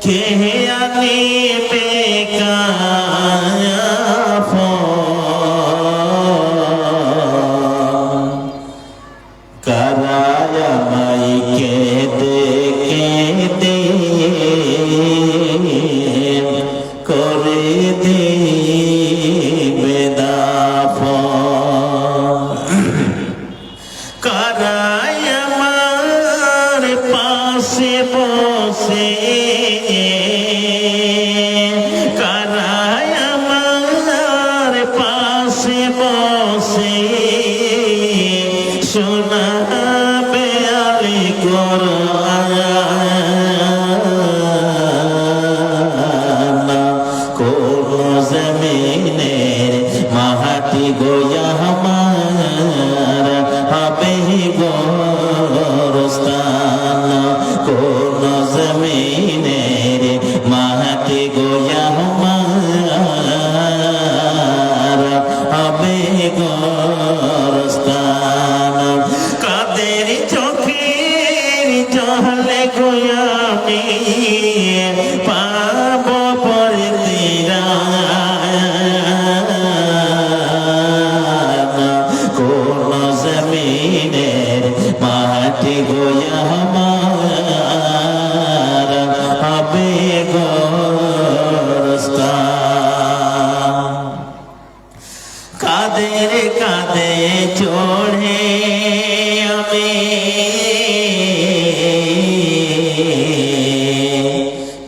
কে আনিবে কাফন কারায়া মাই কেঁদে কেঁদে করে দিবে দাফন কারায়া আমার পাশে বসে কারায়া আমার পাশে বসে শোনাবে আলী কোরআন কোন জমিনের মাটি গোয়া আমার হবে গোরস্থান কোন জমিনের মাটি গোয়া আমার হবে গোরস্থান কাদের চোখের জলে গোয়ামি পাব পরে তেরা কোন জমিনের মাটি গোয়া আমার হবে গোরস্থান কাদের কাঁধে চড়ে আমি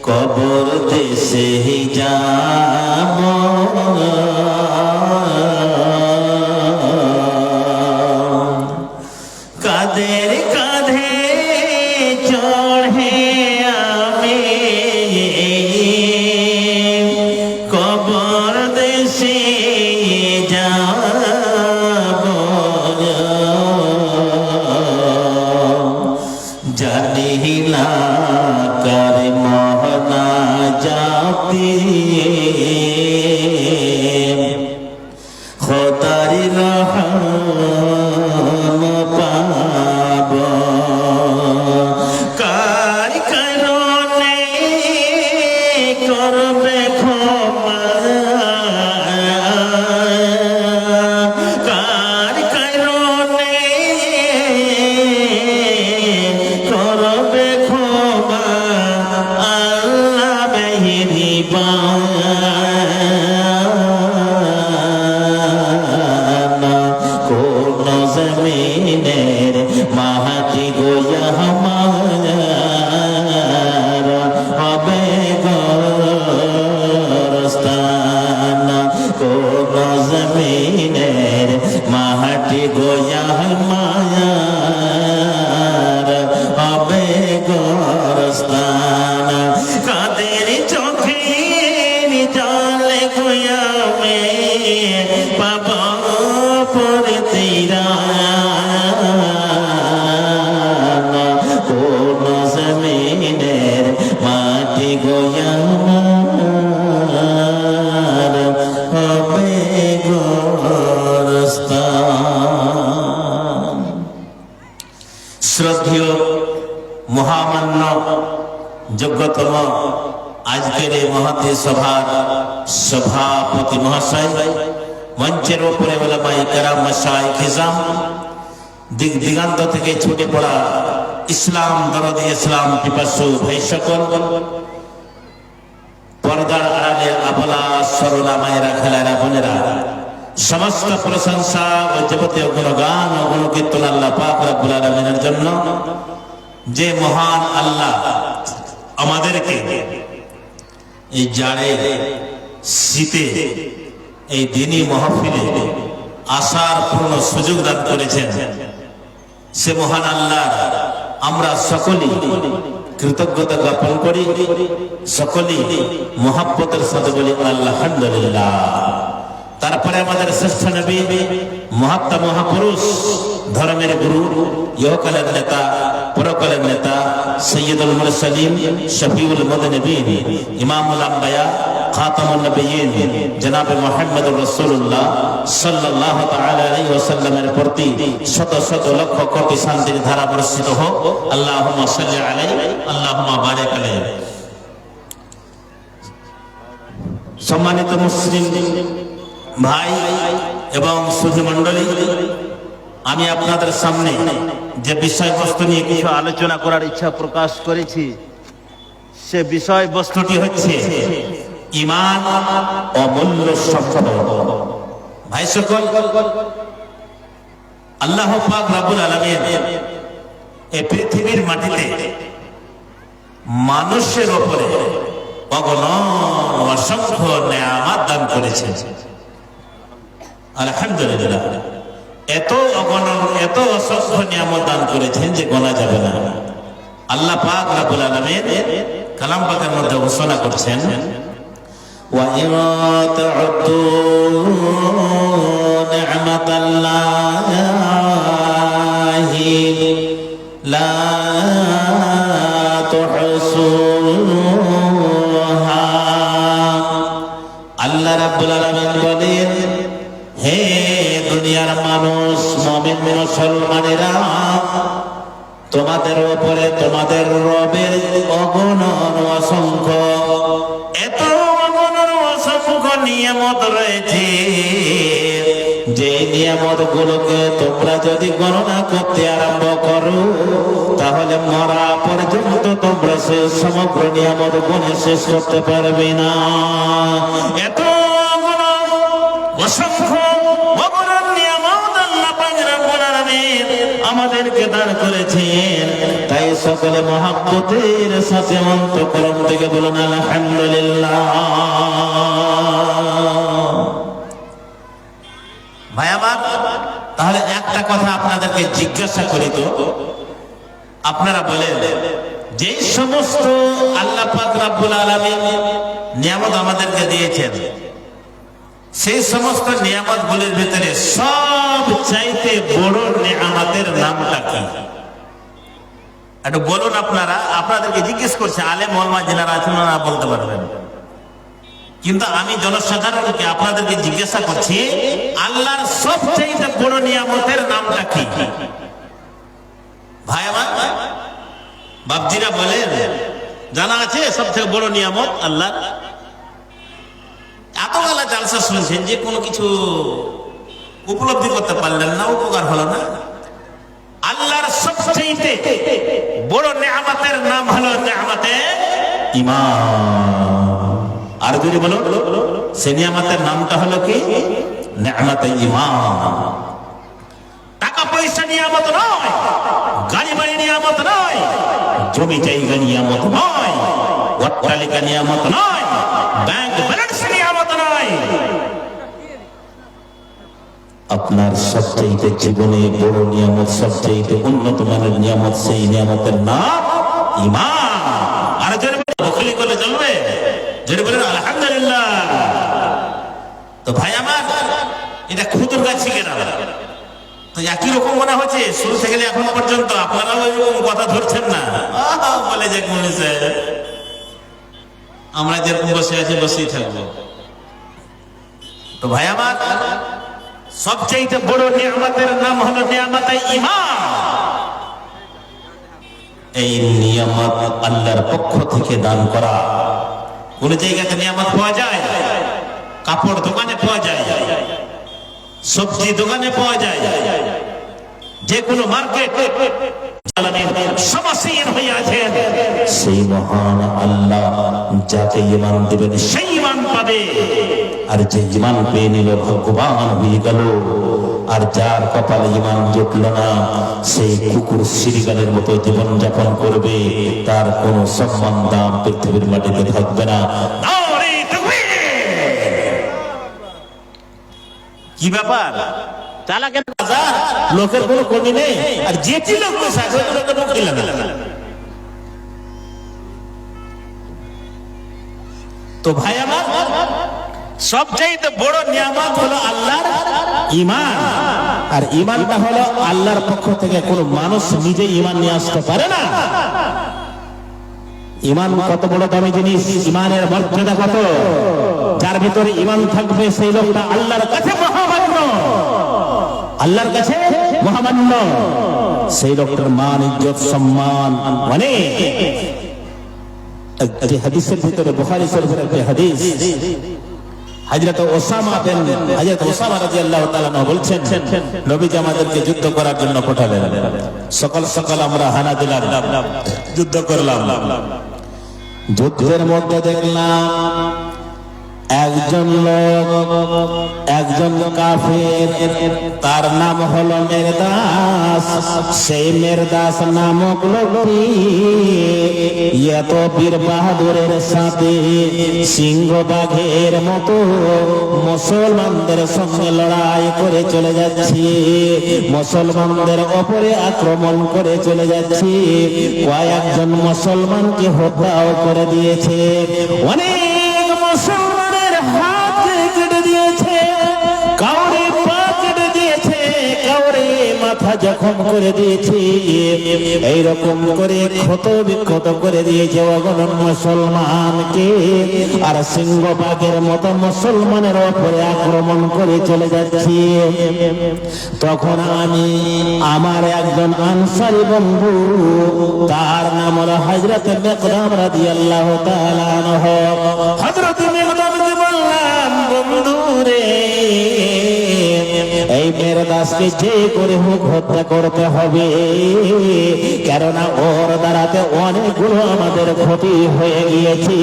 কবর দেশে যাব কাদের কাঁধে চড়ে আমি কবর দেশে যাব জানি না কার মহনা যাতে খোদার রহম পাব কার কারণে করবে ক্ষমা কার কারণে করবে ক্ষমা আল্লাহ মেহেরবান কোন জমিনের মাটি গোয়া আমার হবে গোরস্থান কোন জমিনের মাটি গোয়া আমার হবে গোরস্থান কাদের চোখের জলে গোয়া মে পাব পরে তেরা কোন জমিনের মাটি গোয়া আমার হবে গোরস্থান শ্রদ্ধেয় মহামান্য যোগ্যতম আজকের এই মহতী সভার সভাপতি মহাশয় মঞ্চের উপরে ওলামায়ে কেরাম মাশায়েখ খিজাম দিক দিগান্ত থেকে ছুটে পড়া ইসলাম দরদি ইসলাম পিপাসু ভাই সকল পর্দার আড়ালে আবলা সরলা মায়েরা খেলারা বোনেরা সমস্ত প্রশংসা ও যাবতীয় গুণগান ও গুণকীর্তন আল্লাহ পাক রব্বুল আলামিনের জন্য যে মহান আল্লাহ আমাদেরকে এই জাড়ে শীতে এই দিনী মাহফিলে আসার পূর্ণ সুযোগ দান করেছেন সে মহান আল্লাহ আমরা সকলেই কৃতজ্ঞতা জ্ঞাপন করি সকলেই মুহাব্বতের সাথে বলি আলহামদুলিল্লাহ তারপরে আমাদের শ্রেষ্ঠ নবী মহাত্মা মহাপুরুষ ধর্মের গুরু ইহকালের নেতা পরকালের নেতা সৈয়দুল মুরসালিন শফিউল মুযনিবিন ইমামুল আম্বিয়া খাতামুন নবিয়্যিন জনাবে মুহাম্মদুর রাসূলুল্লাহ সাল্লাল্লাহু তাআলা আলাইহি ওয়াসাল্লামের প্রতি শত শত লক্ষ কোটি শান্তির ধারা বর্ষিত হোক আল্লাহুম্মা সাল্লি আলাইহি আল্লাহুম্মা বারিক আলাইহি সম্মানিত মুসলিম ভাই এবং সুধী মণ্ডলী, আমি আপনাদের সামনে যে বিষয়বস্তু নিয়ে কিছু আলোচনা করার ইচ্ছা প্রকাশ করেছি, সে বিষয়বস্তুটি হচ্ছে ঈমান অমূল্য সম্পদ। ভাই সকল, আল্লাহ পাক রব্বুল আলামিন এই পৃথিবীর মাটিতে মানুষের উপরে অগণন অসংখ্য নেয়ামত দান করেছেন। আলহামদুলিল্লাহ, এত অগণন এত অসংখ্য নিয়ামত দান করেছেন যে গোনা যাবে না। আল্লাহ পাক রব্বুল আলামিন কালাম পাকের মধ্যে ঘোষণা করছেন, ওয়া ইন তা'উদ্দু নি'মাতাল্লাহি লা তুহসুহা। আল্লাহ রাব্বুল আলামিন বলেন, হে দুনিয়ার মানুষ, মুমিন মুসলমানেরা, তোমাদের উপরে তোমাদের রবের অগণন অসংখ্য এত অগণন অসংখ্য নিয়ামত রয়েছে, যে নিয়ামত গুলোকে তোমরা যদি গণনা করতে আরম্ভ করো তাহলে মরা পর্যন্ত তোমরা সে সমগ্র নিয়ামত গুণে শেষ করতে পারবে না। এত অসংখ্য অগণন নিয়ামত আল্লাহ পাক রব্বুল আলামিন আমাদেরকে দান করেছেন। তাই সকলে মহব্বতের সাথে অন্তঃকরণ থেকে বলুন আলহামদুলিল্লাহ। ভাই আমার, তাহলে একটা কথা আপনাদেরকে জিজ্ঞাসা করি তো, আপনারা বলেন, যে সমস্ত আল্লাহ পাক রব্বুল আলামিন নিয়ামত আমাদেরকে দিয়েছেন, সেই সমস্ত নিয়ামত গুলির ভিতরে সব চাইতে বড় নিয়ামতের নামটা কি? একটু বলুন। আপনাদেরকে জিজ্ঞেস করছে, আলেম ওলামা যারা আছেন ওনারা বলতে পারবেন, কিন্তু আমি জনসাধারণকে আপনাদেরকে জিজ্ঞাসা করছি, আল্লাহর সবচেয়ে বড় নিয়ামতের নামটা কি? ভাই আমার, বাপজিরা বলেন, জানা আছে সবথেকে বড় নিয়ামত আল্লাহ? এতবেলা জালসা শুনছেন যে কোনো কিছু উপলব্ধি করতে পারলেন না, উপকার হলো না। আল্লাহর সবচেয়ে বড় নিয়ামতের নাম হলো নিয়ামতে ঈমান। আর যদি বলো, সে নিয়ামতের নামটা হলো কি? নিয়ামতে ঈমান। টাকা পয়সা নিয়ামত নয়, গাড়ি বাড়ি নিয়ামত নয়, জমি জায়গা নিয়ামত নয়, অট্টালিকা নিয়ামত নয়, ব্যাংক ব্যালেন্স নিয়ামত নয়। আপনার সবচেয়ে জীবনে বড় নিয়ামত, সবচেয়ে উন্নত মানের নিয়ামত, সেই নিয়ামতের নাম ঈমান। আর যদি বখলি করলে চলবে? যদি বলেন আলহামদুলিল্লাহ। তো ভাই আমার, এটা খুদুর গাছ শিখে না, তো একই রকম মনে হচ্ছে শুরু থেকে এখন পর্যন্ত। আপনারাও ওইরকম কথা ধরছেন না, বলে যে আমরা যেরকম বসে আছি বসেই থাকবো। তো ভাই আমার, সবচেয়ে বড় নিয়ামতের নাম হলো নিয়ামতে ঈমান। এই নিয়ামত আল্লাহর পক্ষ থেকে দান করা। কোন জায়গাতে নিয়ামত পাওয়া যায়? কাপড় দোকানে পাওয়া যায়, সবজি দোকানে পাওয়া যায়, যে কোনো মার্কেট সমাসীন হয়ে আছেন। সেই মহান আল্লাহ যাকে ঈমান দিবেন সেই ঈমান পাবে, আর যে ঈমান পেয়ে নিল ভাগ্যবান হয়ে গেল। আর যার কপালে ঈমান জুটল না, সেই কুকুর শ্রীগালের মতো জীবন যাপন করবে, তার কোনো সম্মান দাম পৃথিবীর মাটিতে থাকবে না। কি ব্যাপার? চালাকের বাজার, লোকের কোনো কমি নেই, আর যেটি লোক নৌকরি লাগে। তো ভাই আমার, সবচেয়ে বড় নিয়ামত হলো আল্লাহর ঈমান। আর ঈমানটা হলো আল্লাহর পক্ষ থেকে। কোনো মানুষ নিজে ঈমান নিয়ে আসতে পারে না। ঈমান কত বড় দামি জিনিস, ঈমানের মর্যাদা কত। যার ভিতরে ঈমান থাকবে সেই লোকটা আল্লাহর কাছে মহামান্য, আল্লাহর কাছে মহামান্য। সেই লোকটার মান ইজ্জত সম্মান অনেক। একটি হাদিসের ভিতরে, বুখারী শরীফের একটি হাদিস, হযরত ওসামা রাদিয়াল্লাহু তাআলা বলছেন, নবীজি আমাদেরকে যুদ্ধ করার জন্য পাঠালেন। সকাল সকাল আমরা হানা দিলাম, যুদ্ধ করলাম। যুদ্ধের মধ্যে দেখলাম একজন লোক, একজন কাফের, তার নাম হলো মেরদাস। সেই মেরদাস নামক লোকটি এত বীর বাহাদুরের সাথে সিংহবাঘের মতো মুসলমানদের সঙ্গে লড়াই করে চলে যাচ্ছে, মুসলমানদের ওপরে আক্রমণ করে চলে যাচ্ছে। কয়েকজন মুসলমানকে হত্যাও করে দিয়েছে, অনেক মুসলমানের হাত কেটে দিয়েছে, কাউরে পা কেটে দিয়েছে, কাউরে মাথা জখম করে দিয়েছে। এইরকম করে ক্ষত বিক্ষত করে দিয়েছে অগণন মুসলমানকে। আর সিংহবাগের মতো মুসলমানের ওপরে আক্রমণ করে চলে যাচ্ছে। তখন আমি আমার একজন আনসারী বন্ধু, তার নাম হলো হযরত মিকদাম রাদিয়াল্লাহু তাআলা আনহু, হযরত মিকদামকে বললাম, বন্ধু রে, এই মেরদাসকে যে করে হোক হত্যা করতে হবে, কেননা ওর দ্বারাতে অনেকগুলো আমাদের ক্ষতি হয়ে গিয়েছে,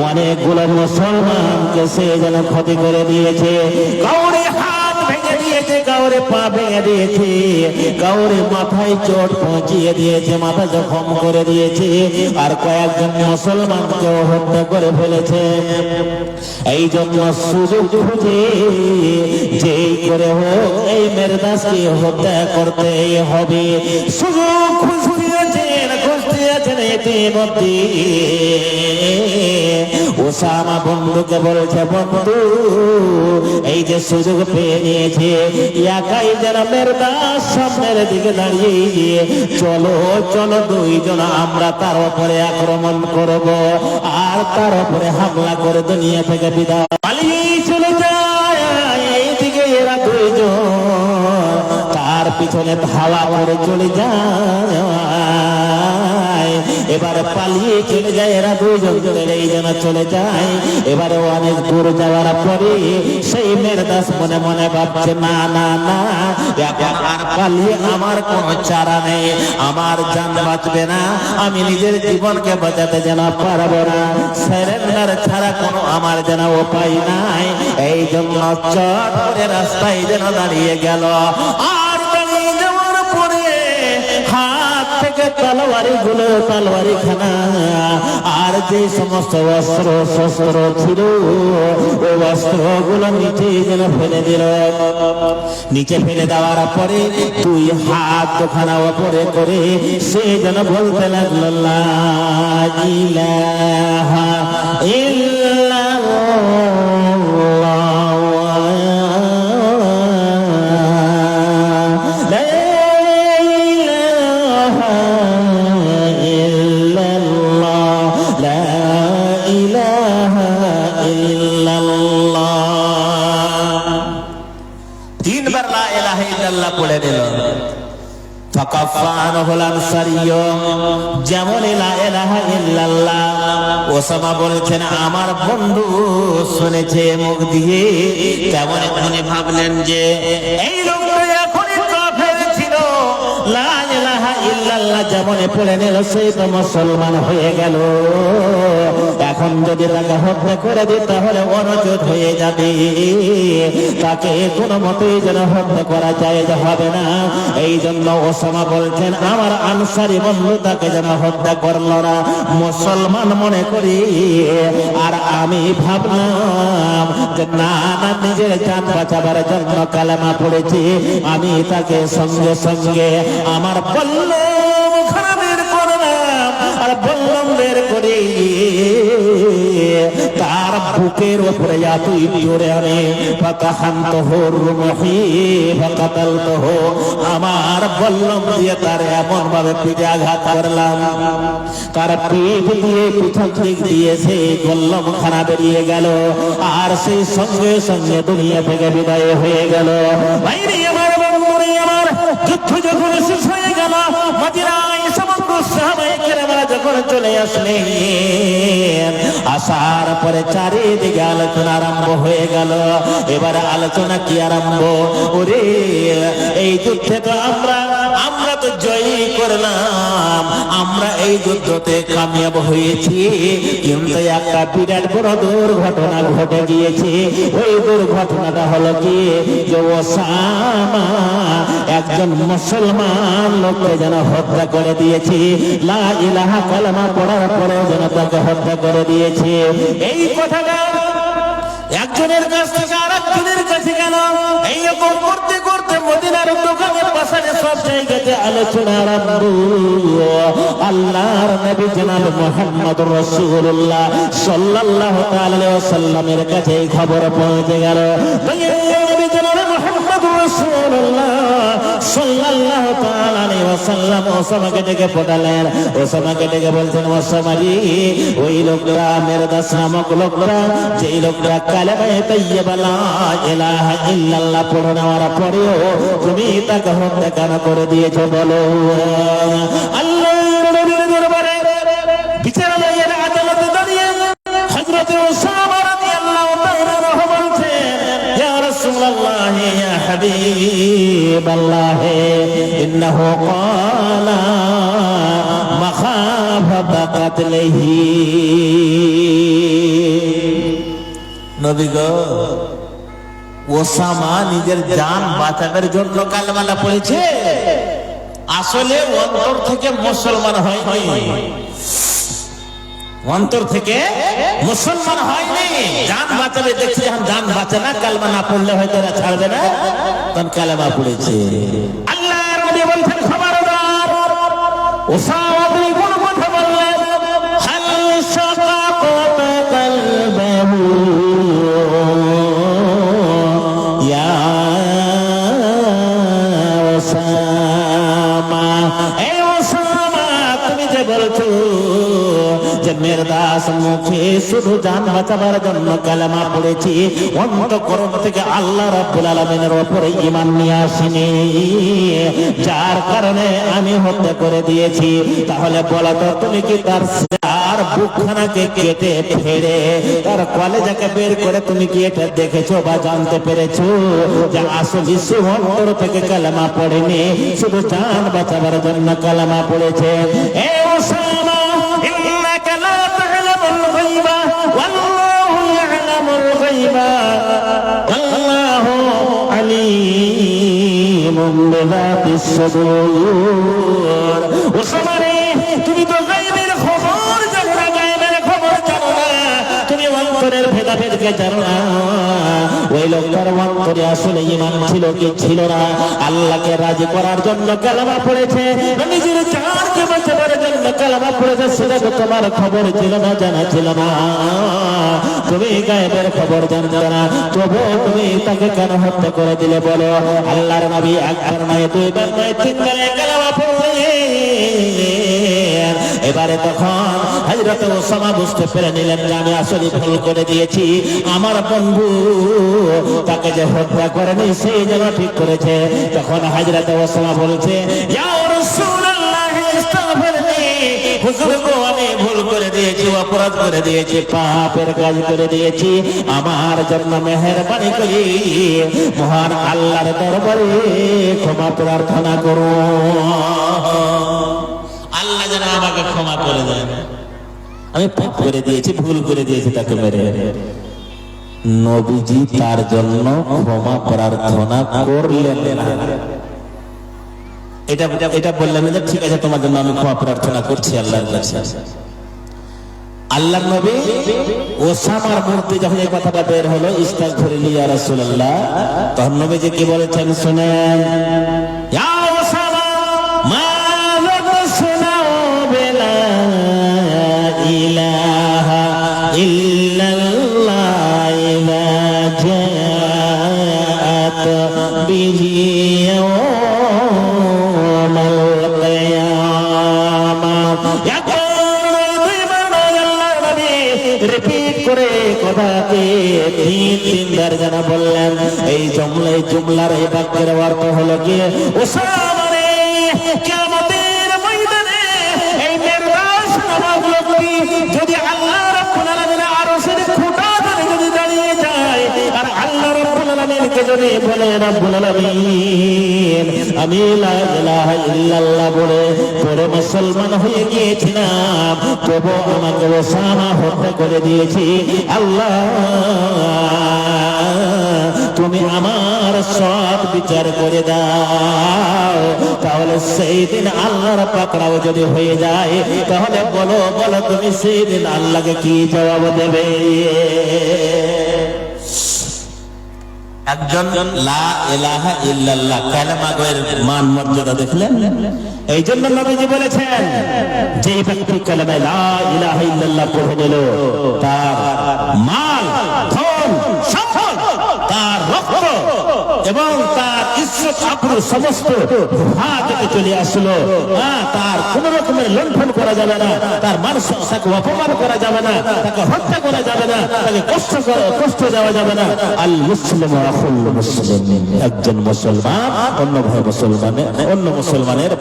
অনেকগুলো মুসলমানকে সে যেন ক্ষতি করে দিয়েছে। কাউরে হাত ভেঙে দিয়েছে, কাউরে পা ভেঙে দিয়েছে, কাউরে মাথায় চোট পৌঁছিয়ে দিয়েছে, মাথা জখম করে দিয়েছে, আর কয়েকজন মুসলমানকে হত্যা করে ফেলেছে। এই জন্য সুযোগ খুঁজে যেই করে হোক এই মেরদাসকে হত্যা করতে হবে। সুযোগ খুঁজতেছেন ইতিমধ্যে ওসামা বন্ধুকে বলছে, বন্ধু এই যে সুযোগ পেয়ে নিয়েছে, একাই যেন মেরদাস সামনের দিকে দাঁড়িয়ে, চলো চলো দুইজন আমরা তার উপরে আক্রমণ করব, আর তার উপরে হামলা করে দুনিয়া থেকে বিদায় পালিয়ে চলে যায়। এইদিকে এরা দুইজন তার পিছনে ধাওয়া করে চলে যায়, এবারে পালিয়ে চলে যায় এরা দুইজন, এই যেন চলে যায়। এবারে অনেক দূর যাওয়ার পরে সেই মেরদাস মনে মনে ভাবছে, না না না, এখন আর পালিয়ে আমার কোনো চারা নেই, আমার জান বাঁচবে না, আমি নিজের জীবনকে বাঁচাতে যেন পারবো না, সারেন্ডার ছাড়া কোনো আমার যেন উপায় নাই। এই জন্য চট করে রাস্তায় যেন দাঁড়িয়ে গেল। আর দাঁড়িয়ে যাওয়ার পরে হাত থেকে তলোয়ারি খানা আর যে সমস্ত অস্ত্র শস্ত্র ছিল, ওই অস্ত্রগুলো নিচে যেন ফেলে দিল। নিচে ফেলে দেওয়ার পরে তুই হাত দুখানা ওপরে করে সে যেন বলতে লাগলো, লা ইলাহা ইল্লাল্লাহ, তিনবার লা ইলাহা ইল্লাল্লাহ পড়ে দিল। যেমন লা ইলাহা ইল্লাল্লাহ ওসামা বলেছেন আমার বন্ধু শুনেছে মুখ দিয়ে, তেমন উনি ভাবলেন যে এই লোকটা এখনই কাফের ছিল, লা ইলাহা ইল্লাল্লাহ যেমন পড়ে নিল সেই তো মুসলমান হয়ে গেল। এখন যদি তাকে হত্যা করে দিই তাহলে অনুচিত হয়ে যাবে, তাকে কোনো মতেই যেন হত্যা করা যায় হবে না। এই জন্য ওসামা বলছেন আমার আনসারী বন্ধু তাকে যেন হত্যা করলো না, মুসলমান মনে করি। আর আমি ভাবলাম যে না না, নিজের জান বাঁচাবার জন্য কালেমা পড়েছি, আমি তাকে সঙ্গে সঙ্গে আমার বললাম খারাপের করলাম, আর বললাম বের করে তার বুকের উপরে তুই জোরে আনে আমার বললাম দিয়ে তার এমন ভাবে পিঠে আঘাত করলাম, তার পিঠ দিয়ে পিছন দিক দিয়ে সেই বললাম খানা বেরিয়ে গেল, আর সেই সঙ্গে সঙ্গে দুনিয়া থেকে বিদায় হয়ে গেল। ভাইরে আমার বন্ধুরে আমার, যুদ্ধ যখন শেষ হয়ে গেল, মদিনায় সমস্ত সাহাবায়ে কেরামরা যখন চলে আসলেন, আসার পরে চারিদিকে আলোচনা আরম্ভ হয়ে গেল। এবারে আলোচনা কি আরম্ভ? ওরে এই যুদ্ধে তো আমরা তো জয়ী করলাম, আমরা এই যুদ্ধতে কামিয়াব হয়েছি, কিন্তু একটা বিরাট বড় দুর্ঘটনা ঘটে গিয়েছে। ওই দুর্ঘটনাটা হলো কি, যে ওসামা একজন মুসলমান লোককে যেন হত্যা করে দিয়েছে। লা ইলাহা কালেমা পড়ার পরে যেন তাকে হত্যা করে দিয়েছে। এই কথাটা একজনের কাছ থেকে আরেকজনের কাছে গেল। এইরকম করতে করতে মদিনার দোকানের পাশে সব জায়গাতে আলোচনা আরম্ভ। আল্লাহর নবী জনাব মুহাম্মদুর রাসূলুল্লাহ সাল্লাল্লাহু তাআলা আলাইহি ওয়াসাল্লামের কাছে এই খবর পৌঁছে গেল। নবী জনাব মুহাম্মদুর রাসূলুল্লাহ সাল্লাল্লাহু তাআলা আলাইহি ওয়াসাল্লাম ওসামাকে ডেকে পাঠালেন। ওসামাকে ডেকে বলছেন, ওসামা রে, ওই লোকরা মেরদাস নামক লোকরা, যেই লোকরা কালেমা তাইয়্যিবা লা ইলাহা ইল্লাল্লাহ পড়ে নেওয়ার পরেও তুমি তাকে হত্যা কেন করে দিয়েছো বলো? আল্লাহর নবীর দরবারে বিচারালয়ের আদালতে দাঁড়িয়ে হযরত ওসামা রাদিয়াল্লাহু তাআলা আনহু বলছেন, ইয়া রাসূলুল্লাহ ইয়া হাবিবাল্লাহ ইন্নাহু ক্বালা মাখাফাতা কাতলিহি। নবী গো, ওসামা নিজের জান বাঁচানোর জন্য কালেমা পড়েছে, আসলে অন্তর থেকে মুসলমান হয়নি, অন্তর থেকে মুসলমান হয়নি। জান বাঁচাবে, দেখছি যখন জান বাঁচে না, কালেমা না পড়লে হয়তো এরা ছাড়বে না, তখন কালেমা পড়েছে। আল্লাহর নবী বলছেন, খবরদার ওসামা তুমি কোন কথা বললেন? হাল শাকাকাত কলবহু ইয়া ওসামা। এই ওসামা, তুমি যে বলছো যে মেরদাস মুখে শুধু জান বাঁচাবার জন্য কালেমা পড়েছি, অন্তঃকরণ থেকে আল্লাহ রাব্বুল আলামিনের উপরে ঈমান নিয়ে আসিনি, যার কারণে আমি হত্যা করে দিয়েছি, তাহলে বলো তো তুমি কি তার বুকখানাকে কেটে ফেড়ে তার কলেজাকে বের করে তুমি কি এটা দেখেছো বা জানতে পেরেছো যে আসলে সে অন্তর থেকে কালেমা পড়েনি, শুধু জান বাঁচাবার জন্য কালেমা পড়েছে? এ ওসামা, ইন্নাকা লা তা'লামুল গায়বা ওয়াল্লাহু ইয়া'লামুল গায়বা ওয়াল্লাহু আলীমুম বিযাতিস সুদূর। ওসামা রে, তুমি তো গায়বের খবর জানো না, গায়বের খবর জানো না, তুমি অন্তরের ভেদাভেদকে জানো না। ওই লোকটার অন্তরে আসলে ঈমান ছিল কি ছিল না? আল্লাহকে রাজি করার জন্য কালেমা পড়েছে, নিজের জানকে বাঁচাবার জন্য কালেমা পড়েছে, সেটা তো তোমার খবর ছিল না, জানা ছিল না। তুমি গায়েবের খবর জানতে না, তবু তুমি তাকে কেন হত্যা করে দিলে বলো? আল্লাহর নবী একবার নয়, দুইবার নয়, তিনবার কালেমা পড়লেন। এবারে তখন হযরত ওসামা বুঝতে পেরে নিলেন যে আমি আসলে ভুল করে দিয়েছি, আমার বন্ধু তাকে যে হত্যা করেনি সেই যেন ঠিক করেছে। তখন হযরত ওসামা বলছে, ইয়া রাসূলুল্লাহ ইস্তাগফিরনি, হুজুর গো, আমি ভুল করে দিয়েছি, অপরাধ করে দিয়েছি, পাপের কাজ করে দিয়েছি, আমার জন্য মেহেরবানি করে মহান আল্লাহর দরবারে ক্ষমা প্রার্থনা করুন। আল্লাহ যেন আমাকে ক্ষমা করে দেন, আমি পাপ করে দিয়েছি, ভুল করে দিয়েছি, তাকে মেরে। নবীজি তার জন্য ক্ষমা প্রার্থনা করলেন না। এটা বললেন যে ঠিক আছে, তোমার জন্য আমি ক্ষমা প্রার্থনা করছি আল্লাহর কাছে। আল্লাহর নবী ওসামার মুখে যখন এই কথাটা বের হলো, ইস্তাগফিরলি ইয়া রাসূলুল্লাহ, তখন নবীজি কি বলেছেন শুনেন, ইয়া ওসামা মা লাকুসনাউ বিলা ইলাহা ইল্লাল্লাহ ইযা জাআত বিহি ইয়াউমাল কিয়ামাহ। রিপিট করে কথাকে তিনবার যেন বললেন। এই জুমলার এই বাক্যের অর্থ হলো কি, ওসামা রে, কিয়ামতের ময়দানে এই মেরদাস নামক লোকটি যদি আল্লাহ রাব্বুল আলামিন যদি বলে রব্বুল আলামিন আমি লা ইলাহা ইল্লাল্লাহ বলে পরে মুসলমান হয়ে গিয়েছিলাম, তবু আমাকে ওসামা হত্যা করে দিয়েছি, আল্লাহ তুমি আমার সৎ বিচার করে দাও। তাহলে সেই দিন আল্লাহর পাকড়াও যদি হয়ে যায়, তাহলে বলো বলো তুমি সেই দিন আল্লাহকে কি জবাব দেবে? একজন লা ইলাহা ইল্লাল্লাহ কালেমার মান মর্যাদা দেখলেন? এই জন্য নবীজি বলেছেন যে ব্যক্তি কালেমা লা ইলাহা ইল্লাল্লাহ পড়ে নিল, তার মাল, ধন, সম্পদ, তার রক্ত এবং তার ইজ্জত আবরু সমস্ত হাত থেকে চলে আসলো। তার কোন রকমের লঙ্ঘন করা যাবে না, তার তাকে অপমান করা যাবে না, তাকে হত্যা করা যাবে না, তাকে কষ্ট দেওয়া যাবে না। আল মুসলিম আখুল মুসলিম, একজন মুসলমান অন্য মুসলমানের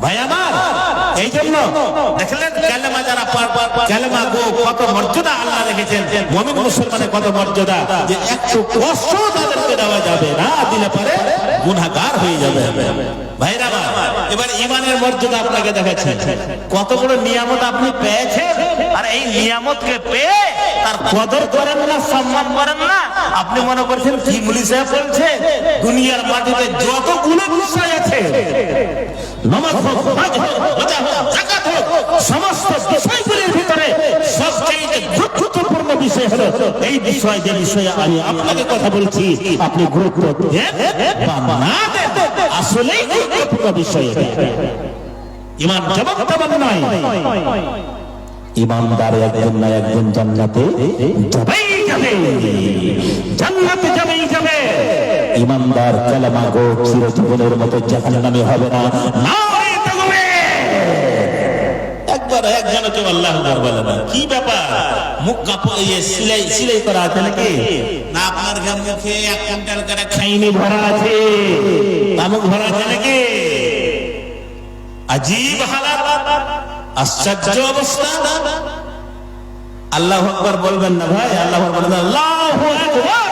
ভাই আমার। এই জন্য দেখলেন কালেমা যারা কালেমা গো কত মর্যাদা আল্লাহ রেখেছেন, মুমিন মুসলমানের কত মর্যাদা, যে একটু কষ্ট তাদেরকে দেওয়া যাবে না, দিলে পরে গুনাহগার হয়ে যাবে। ভাইরা এবার ঈমানের মর্যাদা আপনাকে দেখাচ্ছি, কত বড় নিয়ামত আপনি পেয়েছেন, আর এই নিয়ামতকে পেয়ে তার কদর করেন না, সম্মান করেন না। আপনি মনে করছেন কি মুলি সাহেব বলছে, দুনিয়ার মাটিতে যতগুলো বিষয় আছে, নামাজ হোক, হজ হোক, রোজা হোক, যাকাত হোক, সমস্ত বিষয়গুলির ভিতরে সবচেয়ে গুরুত্বপূর্ণ বিষয় হলো এই বিষয়, যে বিষয়ে আমি আপনাকে কথা বলছি, আপনি গুরুত্ব দেন বা না দেন, আসলেই গুরুত্বপূর্ণ বিষয়। ঈমান জবাব নয়, ঈমানদার একজন না একজন জান্নাতে যাবেই যাবে, জান্নাতে যাবেই যাবে। ঈমানদার কালেমা গো চিরজীবনের মতো জাহান্নামী হবে না। একবার একজন কেউ আল্লাহু আকবার বলে না, কি ব্যাপার মুখ কাপড় সিলাই করা আছে নাকি? না, আপনার মুখে এক কুইন্টাল করে খাইনি ভরা আছে, তামুক ভরা আছে নাকি? আজীব হালাত, আশ্চর্য অবস্থা। আল্লাহু আকবার বলবেন না ভাই, আল্লাহু আকবার বলবেন, আল্লাহু আকবার,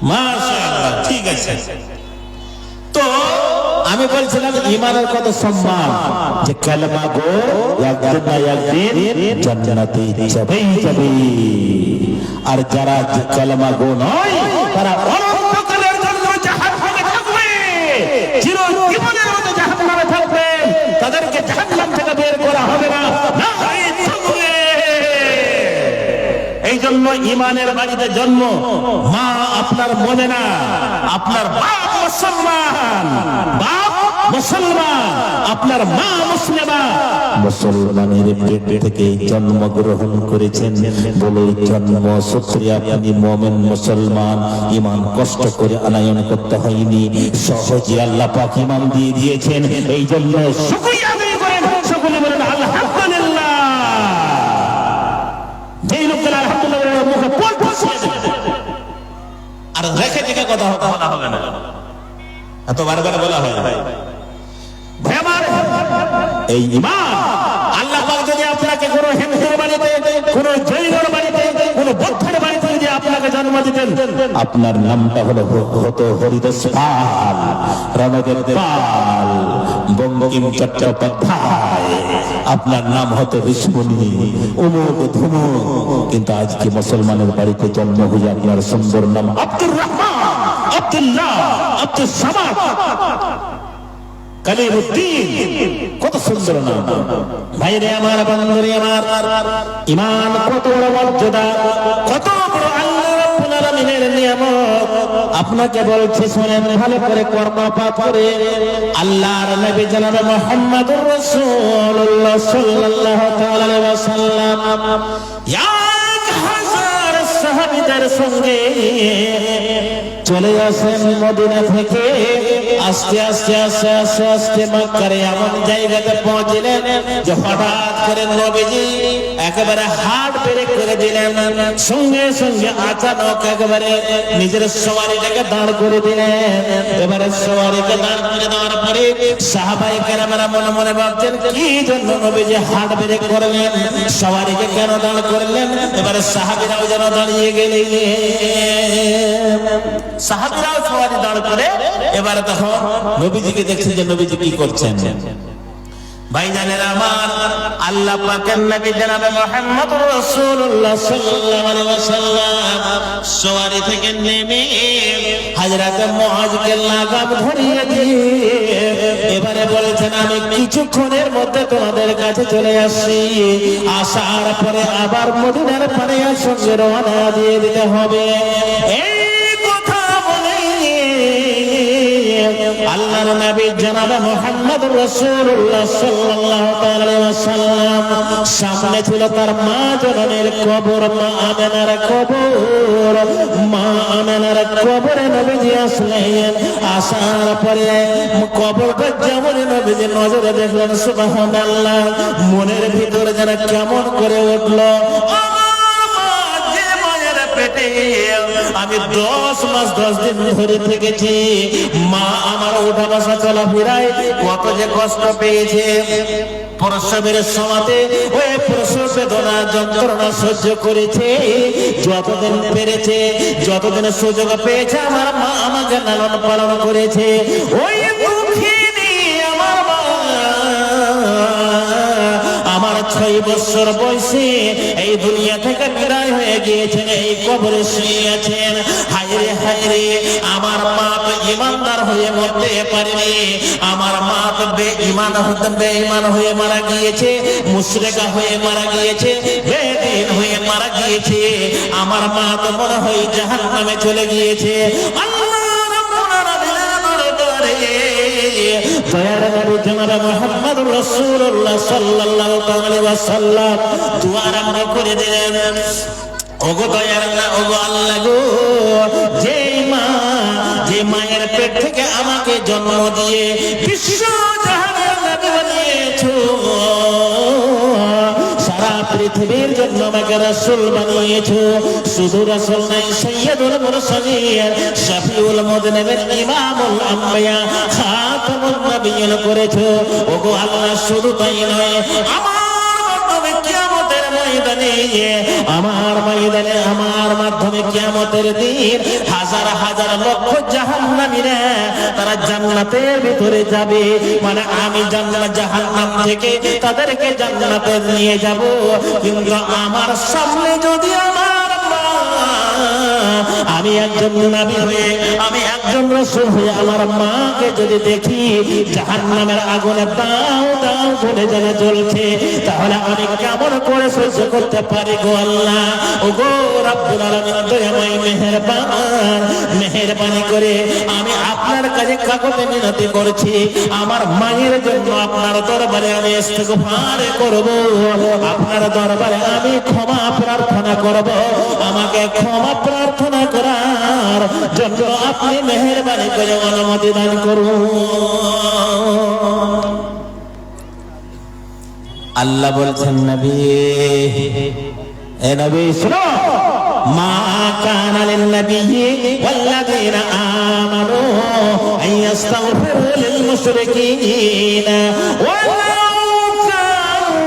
মাশাআল্লাহ, ঠিক আছে। তো আমি বলছিলাম ঈমানের কত সম্মান, যে কালেমা গো একদিন না একদিন জান্নাতে যাবেই যাবে। আর যারা কালেমা গো নয়, তারা অনন্তকালের জন্য জাহান্নামে থাকবে, চিরজীবনের মতো জাহান্নামে থাকবে, তাদেরকে জাহান্নাম থেকে বের করা হবে না। এই জন্য ঈমানের বাড়িতে জন্ম, মা আপনার মনে না, আপনার বাপ মুসলমান, আপনার মা মুসলিমা, মুসলমানের পেট থেকে জন্মগ্রহণ করেছেন বলে জন্ম সূত্রে আপনি মুমিন মুসলমান। ঈমান কষ্ট করে আনয়ন করতে হয়নি, সহজে আল্লাহ পাক ঈমান দিয়ে দিয়েছেন। এই জন্য শুকরিয়া আদায় করেন, সকলে বলেন আলহামদুলিল্লাহ। যেই লোকের আলহামদুলিল্লাহ মুখে পোল বসিয়ে দেবে, আর রেখে রেখে কথা হবে না, এত বারবার বলা হয়। এই ঈমান আল্লাহ পাক যদি আপনাকে কোনো হিন্দুর বাড়িতে, কোনো জৈনের বাড়িতে, কোনো বৌদ্ধের বাড়িতে যদি আপনাকে জন্ম দিতেন, আপনার নামটা হতো হরিদাস পাল, রণদেব পাল, বঙ্কিম চট্টোপাধ্যায়, আপনার নাম হতো ঋষিমুনি, অমুক ধুমুক। কিন্তু আজকে মুসলমানের বাড়িতে জন্ম হয়ে আপনার সুন্দর নাম আব্দুর রহমান, আব্দুল্লাহ, আব্দুল সামাদ, কালিমুদ্দিন, কত সুন্দর নাম। ভাইরে আমার, বন্ধুরে আমার, ঈমান কত বড় মর্যাদা, কত বড় আল্লাহ রাব্বুল আলামিনের নিয়ামত। আপনাকে বলছি শুনেন ভালো করে, কর্মপাত করে। আল্লাহর নবী জনাব মুহাম্মদুর রাসূলুল্লাহ সাল্লাল্লাহু তাআলা আলাইহি ওয়াসাল্লাম 1000 সাহাবীদের সঙ্গে চলে আসেন মদিনা থেকে আস্তে আস্তে আস্তে আস্তে আস্তে মক্কার এমন জায়গাতে পৌঁছলেন যে হঠাৎ করে নবীজি একেবারে হার্ট ব্রেক করে দিলেন। সঙ্গে সঙ্গে আচানক একেবারে নিজের সওয়ারিটাকে দাঁড় করে দিলেন। এবারে সওয়ারিকে দাঁড় করে দেওয়ার পরে সাহাবায়ে কেরামেরা মনে মনে ভাবছেন কি জন্য নবীজি হার্ট ব্রেক করলেন, সওয়ারিকে কেন দাঁড় করলেন। এবারে সাহাবীরাও যেন দাঁড়িয়ে গেলেন, সাহাবীরাও সওয়ারি দাঁড় করে এবারে তখন নবীজিকে দেখছেন যে নবীজি কি করছেন। ভাইজানেরা আমার, আল্লাহ পাকের নবী জনাবে মুহাম্মদুর রাসূলুল্লাহ সাল্লাল্লাহু আলাইহি ওয়াসাল্লাম সওয়ারি থেকে নেমে হযরত মুআজকে লাগাম ধরিয়ে দিয়ে এবারে বলেছেন আমি কিছুক্ষণের মধ্যে তোমাদের কাছে চলে আসছি, আসার পরে আবার মদিনার পানে সঙ্গে রওনা দিয়ে দিতে হবে। আল্লাহর নবী জনাবে মুহাম্মদুর রাসূলুল্লাহ সাল্লাল্লাহু আলাইহি ওয়াসাল্লাম, সামনে ছিল তার মা জননীর কবর, মা আমেনার কবর। মা আমেনার কবরে নবীজি আসলেন। আসার পরে কবরটা যেমন নবীজি নজরে দেখলেন, সুবহানাল্লাহ, মনের ভিতরে যেন কেমন করে উঠলো, আমি 10 মাস 10 দিন ধরে থেকেছি, মা আমার ওঠা বসা চলাফেরায় কত যে কষ্ট পেয়েছে। প্রসবের সময়তে ওই প্রসব বেদনা যন্ত্রণা সহ্য করেছে, যতদিন পেরেছে, যতদিন সুযোগ পেয়েছে আমার মা আমাকে লালন পালন করেছে। ওই দুঃখিনী আমার মা আমার 6 বছর বয়সে এই দুনিয়া থেকে বিদায় হয়ে গিয়েছেন, এই কবরে শুয়ে আছেন। হায়রে হায়রে, আমার মা তো ইমানদার হয়ে মরতে পারেনি, আমার মা তো বেঈমান হয়ে মারা গিয়েছে, মুশরিকা হয়ে মারা গিয়েছে, বেদিন হয়ে মারা গিয়েছে। আমার মা তো মনে হয় জাহান্নামে চলে গিয়েছে। দয়ার নবী জনাবে মুহাম্মদুর রাসূলুল্লাহ সাল্লাল্লাহু আলাইহি ওয়াসাল্লাম দুআ আরম্ভ করে দিলেন, ওগো দয়ার না, ওগো আল্লাহ গো, যে মায়ের পেট থেকে আমাকে জন্ম দিয়ে বিশ্ব জাহানের নবী বানিয়েছো, সারা পৃথিবীর জন্য আমাকে রাসূল বানিয়েছো, শুধু রাসূল নাই, সাইয়্যিদুল মুরসালিন, শফিউল মুযনিবিন, ইমামুল আম্বিয়া, খাতামুন নবিয়্যিন করেছো। ওগো আল্লাহ, শুধু তাই নয়, আমার মাধ্যমে কিয়ামতের দিন হাজার হাজার লক্ষ জাহান্নামীরা তারা জান্নাতের ভিতরে যাবে, মানে আমি জাহান্নাম থেকে তাদেরকে জান্নাতে নিয়ে যাব। কিন্তু আমার সামনে যদি আমি একজন নবী হয়ে, আমি একজন রাসূল হয়ে আমার মাকে যদি দেখি জাহান্নামের আগুনে দাও দাও করে যেন জ্বলছে, তাহলে আমি কেমন করে সহ্য করতে পারি গো আল্লাহ। ও গো রব্বুল আলামিন, দয়াময় মেহেরবানি করে আমি আপনার কাছে কাকুতি মিনতি করছি, আমার মায়ের জন্য আপনার দরবারে আমি ইস্তিগফার করব, আপনার দরবারে আমি ক্ষমা প্রার্থনা করব। আমাকে ক্ষমা প্রার্থনা করার জন্য আপনি মেহেরবানি করে অনুমতি দান করুন। আল্লাহ বলছেন, নবী, এ নবী শুনো, মা কানা লিন নবিয়্যি ওয়াল্লাযীনা আমানু আইয়াস্তাগফিরু লিল মুশরিকিনা ওয়ালাউ কানু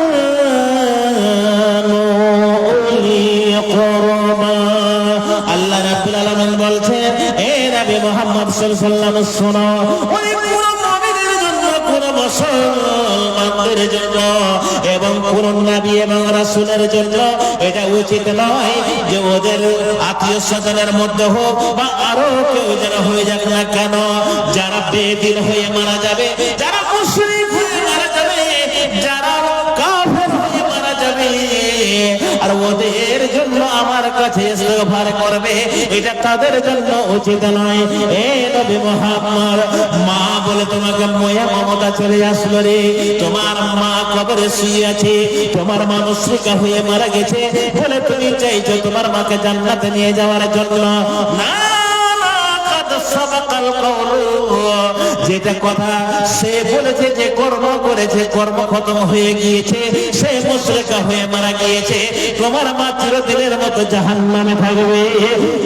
উলি কুরবা। আল্লাহ রাব্বুল আলামিন বলছেন, এ নবী মুহাম্মদ সাল্লাল্লাহু আলাইহি ওয়াসাল্লাম শুনো, ওই পুরো নবীদের জন্য, পুরো মুসলমানদের জন্য এবং কোন নবী এবং রাসূলের জন্য এটা উচিত নয় যে ওদের আত্মীয় স্বজনের মধ্যে হোক বা আরো কেউ যেন হয়ে যাক না কেন, যারা বেদিন হয়ে মারা যাবে, যারা মুশরিক হয়ে মারা যাবে, যারা কাফের হয়ে মারা যাবে, আর ওদের জন্য আমার কাছে ইস্তিগফার করবে, এটা তাদের জন্য উচিত নয়। এ নবী মুহাম্মদ, মা বলে তোমাকে মায়া মমতা চলে আসলো রে, তোমার মা কবরে শুয়ে আছে, তোমার মা মুশরিকা হয়ে মারা গেছে বলে তুমি চাইছো তোমার মাকে জান্নাতে নিয়ে যাওয়ার জন্য। না, কাদ সাবাক সাবাকাল কওলু, যেটা কথা সে বলেছে, যে কর্ম করেছে, কর্ম খতম হয়ে গিয়েছে, সে মুশরিকা হয়ে মারা গিয়েছে। তোমার মা চিরদিনের মতো জাহান্নামে থাকবে,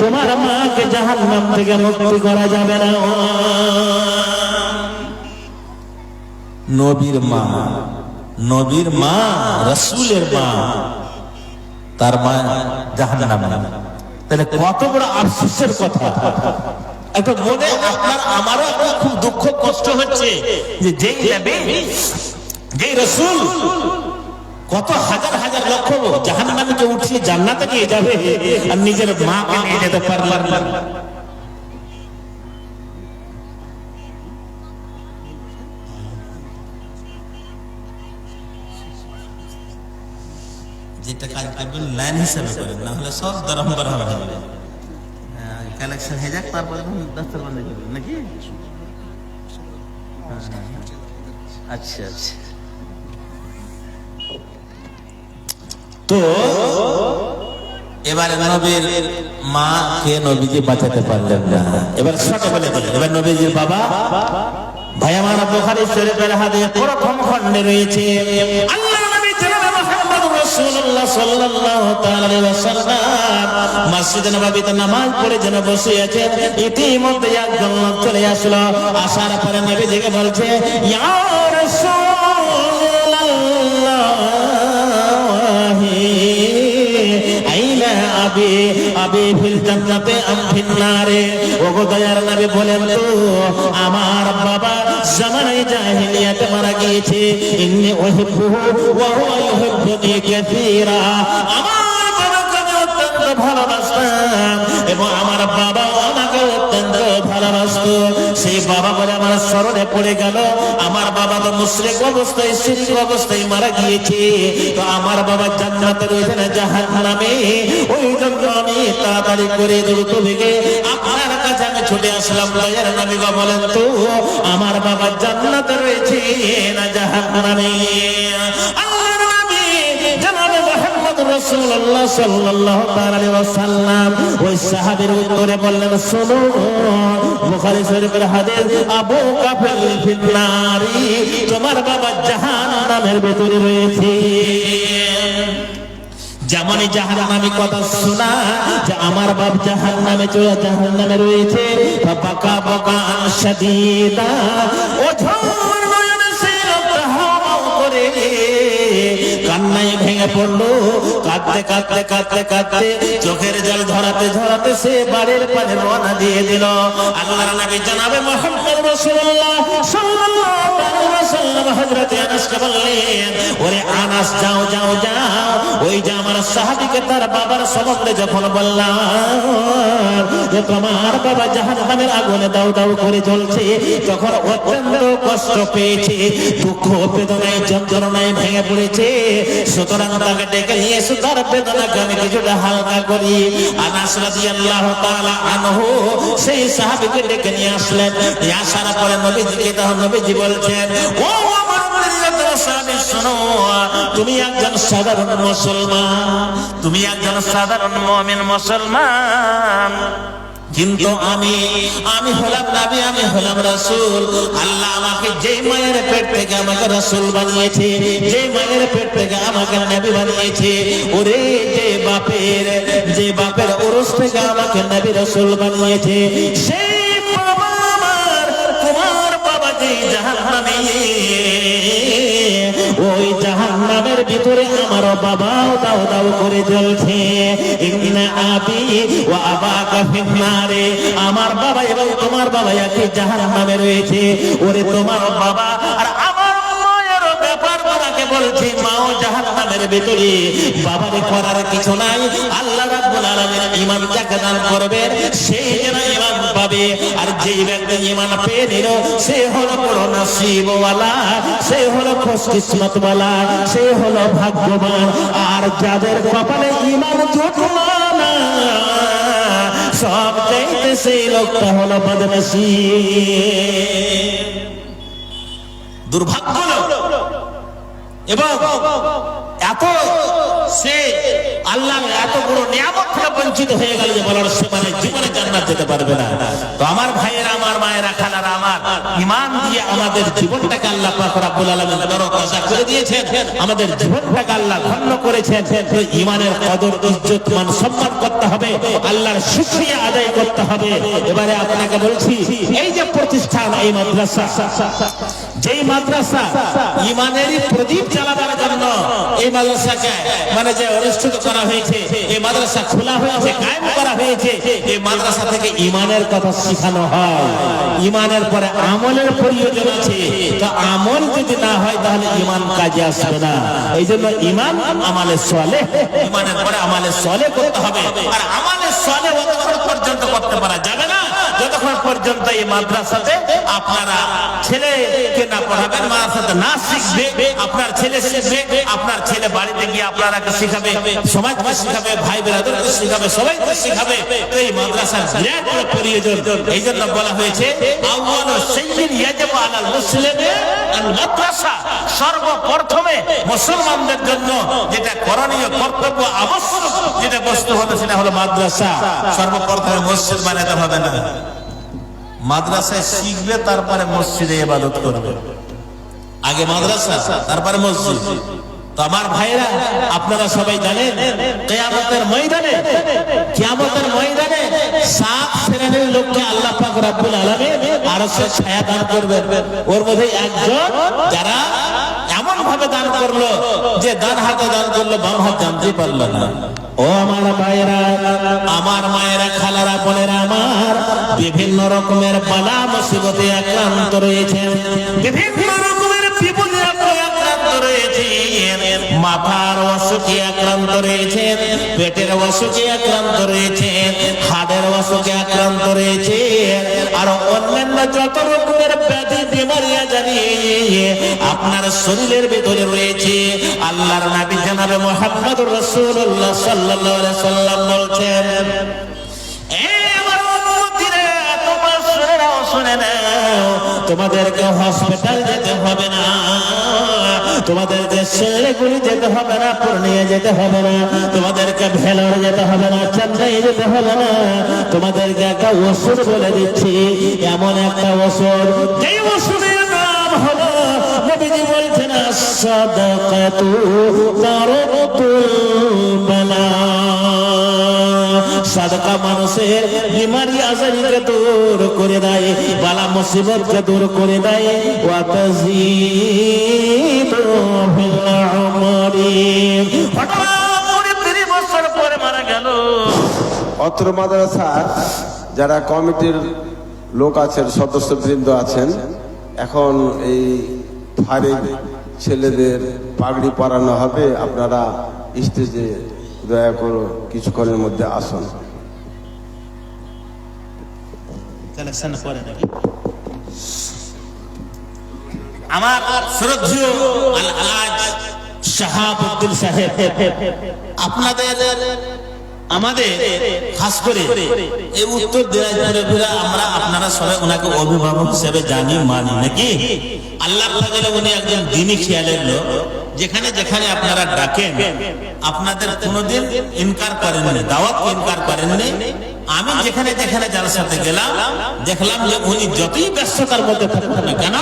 তোমার মাকে জাহান্নাম থেকে মুক্তি করা যাবে না। নবীর মা, নবীর মা, রাসূলের মা, তার মা জাহান্নামে, তাহলে কত বড় আফসোসের কথা। একটা মনে আপনার আমারও একটা খুব দুঃখ কষ্ট হচ্ছে যে যেই নবী, যেই রাসূল কত হাজার হাজার লক্ষ জাহান্নামীকে উঠিয়ে জান্নাতে নিয়ে যাবে, আর নিজের মাকে নিয়ে যেতে পারলেন না। যেটা কাজ করবেন লাইন হিসাবে করেন, না হলে সব দরম্বর হবে, কালেকশন হয়ে যাক, তারপরে দস্তার বন্ধ করবেন নাকি? আচ্ছা আচ্ছা। তো এবারে নবীর মা কে নবীজি বাঁচাতে পারলেন না। এবার ছোট বলে বলেন, এবার নবীজির বাবা। ভাই আমার, বুখারী শরীফের হাদিস প্রথম খণ্ডে রয়েছে, আল্লাহর নবী জনাবে মুহাম্মদ রাসূলুল্লাহ সাল্লাল্লাহু তাআলা আলাইহি ওয়াসাল্লাম মসজিদে নববীতে নামাজ পড়ে যেন বসে আছেন। ইতিমধ্যে একজন লোক চলে আসলো, আসার পরে নবীজিকে বলছে, ইয়া রাসূলুল্লাহ আইনা আবি আবি ফিল জান্নাতে আম ফিন নারে। ওগো দয়ার নবী বলেন তো, আমার বাবা জামানায়ে জাহেলিয়াতে মারা গিয়েছে। ইন্নী উহিব্বুহু ওয়া হুয়া ইউহিব্বুনি কাসীরা। আমার বাবাকে অত্যন্ত ভালোবাসতাম এবং আমার বাবা আমাকে অত্যন্ত ভালোবাসতো। সেই বাবা বলে আমার স্মরণে পড়ে গেল, আমার বাবা তো মুশরিক অবস্থায়, শিরক অবস্থায় মারা গিয়েছে। তো আমার বাবা জান্নাতে রয়েছে না জাহান্নামে? ওই জন্য আমি তাড়াতাড়ি করে দ্রুত বেগে আপনার কাছে আমি ছুটে আসলাম। দয়ার নবী গো বলেন তো, আমার বাবা জান্নাতে রয়েছে না জাহান্নামে? আল্লাহর নবী জনাবে মুহাম্মদ রাসূলুল্লাহ সাল্লাল্লাহু আলাইহি ওয়াসাল্লাম ওই সাহাবীর উত্তরে বললেন, শোনো, বুখারী শরীফের হাদিস, আবু কাফিল ফিন নারি, তোমার বাবা জাহান্নামের ভিতরে রয়েছে। যেমনই জাহান্নামী কথা শোনা যে আমার বাপ জাহান্নামে চলে, জাহান্নামে রয়েছে, বাকা বাকা শাদীদা, ওঝর নয়নে সে হাওয়া করে কান্নায় ভেঙে পড়লো। কাঁদতে কাঁদতে কাঁদতে কাঁদতে চোখের জল ঝরাতে ঝরাতে সে বাড়ির পানে রওনা দিয়ে দিল। আল্লাহর নবী জনাবে মুহাম্মদ রাসূলুল্লাহ সাল্লাল্লাহু আলাইহি ওয়াসাল্লাম হযরত আনাসকে বললেন, ওরে আনাস, যাও যাও যাও, ওই যে আমার সাহাবীকে তার বাবার সম্বন্ধে যখন বললাম যে তোমার বাবা জাহান্নামের আগুনে দাউ দাউ করে জ্বলছে, তখন অত্যন্ত কষ্ট পেয়েছে, দুঃখ বেদনায় যন্ত্রণায় ভেঙে পড়েছে। সুতরাং তাকে ডেকে নিয়ে এসে তার বেদনাকে আমি কিছুটা হালকা করি। আনাস রাদিয়াল্লাহু তাআলা আনহু সেই সাহাবীকে ডেকে নিয়ে আসলেন। আসার পরে নবীজিকে তখন নবীজি বলছেন, ও আমার প্রিয় সাহাবী, শোনো, তুমি একজন সাধারণ মুসলমান, তুমি একজন সাধারণ মুমিন মুসলমান, কিন্তু আমি হলাম নবী, আমি হলাম রাসূল। আল্লাহ আমাকে যে মায়ের পেট থেকে আমাকে রাসূল বানিয়েছে, যে মায়ের পেট থেকে আমাকে নবী বানিয়েছে, ওরে যে বাপের ওরস থেকে আমাকে নবী রাসূল বানিয়েছে, সেই বাবা আমার, তোমার বাবা যে জাহান্নামে, ওই জাহান্নামের ভিতরে আমার বাবাও দাও দাও করে জ্বলছে। ইন্না আবি ওয়া আবাকা ফিন নারে, আমার বাবা এবং তোমার বাবা একই জাহান্নামে রয়েছে। ওরে তোমার বাবা আর আমার মায়ের ব্যাপার তোমাকে বলছি, মাও জাহান্নামের ভিতরে, বাবারে করার কিছু নাই। আল্লাহ রাব্বুল আলামিন ঈমান যাকে দান করবেন সেই যেন ঈমান পাবে, আর যেই ব্যক্তি ঈমান পেয়ে নিল সে হলো বড় নসিবওয়ালা, সে হলো খুশকিসমতওয়ালা, সে হলো ভাগ্যবান। আর যাদের কপালে ঈমান জুটলো না, সব চাইতে সেই লোকটা হলো বদনসিব, দুর্ভাগ্য লোক। এবং এত সে আল্লাহ এত বড় নিয়ামত কিয়ামত থেকে বঞ্চিত হয়ে গেল যে বলার সীমানে জীবনে জান্নাত যেতে পারবে না। তো আমার ভাইয়েরা, আমার মায়েরা, খালারা আমার, ঈমান দিয়ে আমাদের জীবনটাকে আল্লাহ পাক রব্বুল আলামিন তরতাজা করে দিয়েছেন, আমাদের জীবনটাকে আল্লাহ ধন্য করেছেন। তো ঈমানের কদর, ইজ্জত, মান সম্মান করতে হবে, আল্লাহর শুকরিয়া আদায় করতে হবে। এবারে আপনাকে বলছি, এই যে প্রতিষ্ঠান, এই মাদ্রাসা, যেই মাদ্রাসা ঈমানেরই প্রদীপ জ্বালাবার জন্য এই মাদ্রাসাকে মানে যে অনুষ্ঠিত করা হয়েছে, এই মাদ্রাসা খোলা হয়েছে, কায়েম করা হয়েছে, এই মাদ্রাসা থেকে ঈমানের কথা শেখানো হয়। ঈমানের পরে আমলের প্রয়োজন আছে, তো আমল যদি না হয় তাহলে ঈমান কাজে আসবে না। এই জন্য ঈমান আমালে সালেহ, ঈমানের পরে আমালে সালেহ করতে হবে। আর আমালে সালেহ যতক্ষণ পর্যন্ত করতে পারা যাবে না যতক্ষণ পর্যন্ত এই মাদ্রাসাতে আপনারা ছেলেকে না পড়াবেন, মাদ্রাসাতে না শিখবে, আপনার ছেলে শিখবে, আপনার ছেলে বাড়িতে গিয়ে আপনারাকে শিখাবে, সমাজকে শিখাবে, ভাই বেরাদরকে শিখাবে, সবাইকে শিখাবে। এই মাদ্রাসার বিরাট বড় প্রয়োজন। এই জন্য বলা হয়েছে আউয়ালু শাইইন ইয়াজিবু আলাল মুসলিমি আল মাদ্রাসা, সর্বপ্রথমে মুসলমানদের জন্য যেটা করণীয়, কর্তব্য, আবশ্যক যেটা বস্তু হলো সেটা হলো মাদ্রাসা। সর্বপ্রথমে মসজিদ বানাতে হবে না, মাদ্রাসায় শিখবে, তারপরে মসজিদে ইবাদত করবে। আগে মাদ্রাসা, তারপরে মসজিদ। তো আমার ভাইরা, আপনারা সবাই জানেন কিয়ামতের ময়দানে, কিয়ামতের ময়দানে 7 শ্রেণীর লোককে আল্লাহ পাক রব্বুল আলামিন আরশের ছায়া দান করবেন। ওর মধ্যে একজন যারা এমন ভাবে দান করলো যে ডান হাতে দান করলো, বাম হাত জানতে পারলো না। ও আমার ভাইরা, আমার মায়েরা, খালারা, বোনেরা আমার, বিভিন্ন রকমের বালা মুসিবতে আক্রান্ত রয়েছেন, বিভিন্ন রকমের বিপদে আক্রান্ত রয়েছেন, মাথার অসুখে আক্রান্ত রয়েছেন, পেটের অসুখে আক্রান্ত রয়েছেন, হাড়ের অসুখে আক্রান্ত রয়েছেন, আর অন্যান্য যত রকমের ব্যাধি বিমারিয়া জানিয়ে আপনার শরীরের ভিতরে রয়েছে। আল্লাহর নবী জনাবে মুহাম্মদুর রাসূলুল্লাহ সাল্লাল্লাহু আলাইহি সাল্লাম বলছেন, তোমাদেরকে হসপিটাল যেতে হবে না, তোমাদেরকে শিলিগুড়ি যেতে হবে না, পূর্ণিয়া যেতে হবে না, তোমাদেরকে ভেলোর যেতে হবে না, চেন্নাই যেতে হবে না। তোমাদেরকে একটা ওষুধ বলে দিচ্ছি, এমন একটা ওষুধ, যেই ওষুধের নাম হলো, নবীজি বলছেন, সাদাকাতু তারতুল বালা। সাদকা মানুষের বিমারি আজারিকে দূর করে দেয়, বালা মুসিবতকে দূর করে দেয়। ওয়া তাজিদু ফিল উমরি। হঠাৎ 30 বছর পরে মারা গেল। অত্র মাদ্রাসার যারা কমিটির লোক আছেন, সদস্যবৃন্দ আছেন, এখন এই ফারিক ছেলেদের পাগড়ি পরানো হবে। আপনারা স্টেজে দয়া করে কিছুক্ষণের মধ্যে আসুন। আমার শ্রদ্ধেয় আলহাজ শাহাবুদ্দিন সাহেব, আপনাদের আমাদের খাস করে এই উত্তর দিনাজপুরে আমরা আপনারা সবাই ওনাকে অভিভাবক হিসেবে জানি, মানি, নাকি? আল্লাহ তাআলা উনি একজন দ্বীনি খেয়ালের লোক। যেখানে যেখানে আপনারা ডাকেন, আপনাদের কোনোদিন ইনকার করেননি, দাওয়াত ইনকার করেননি। আমি যেখানে যেখানে জালসাতে গেলাম, দেখলাম যে উনি যতই ব্যস্ততার মধ্যে থাকুন না কেন,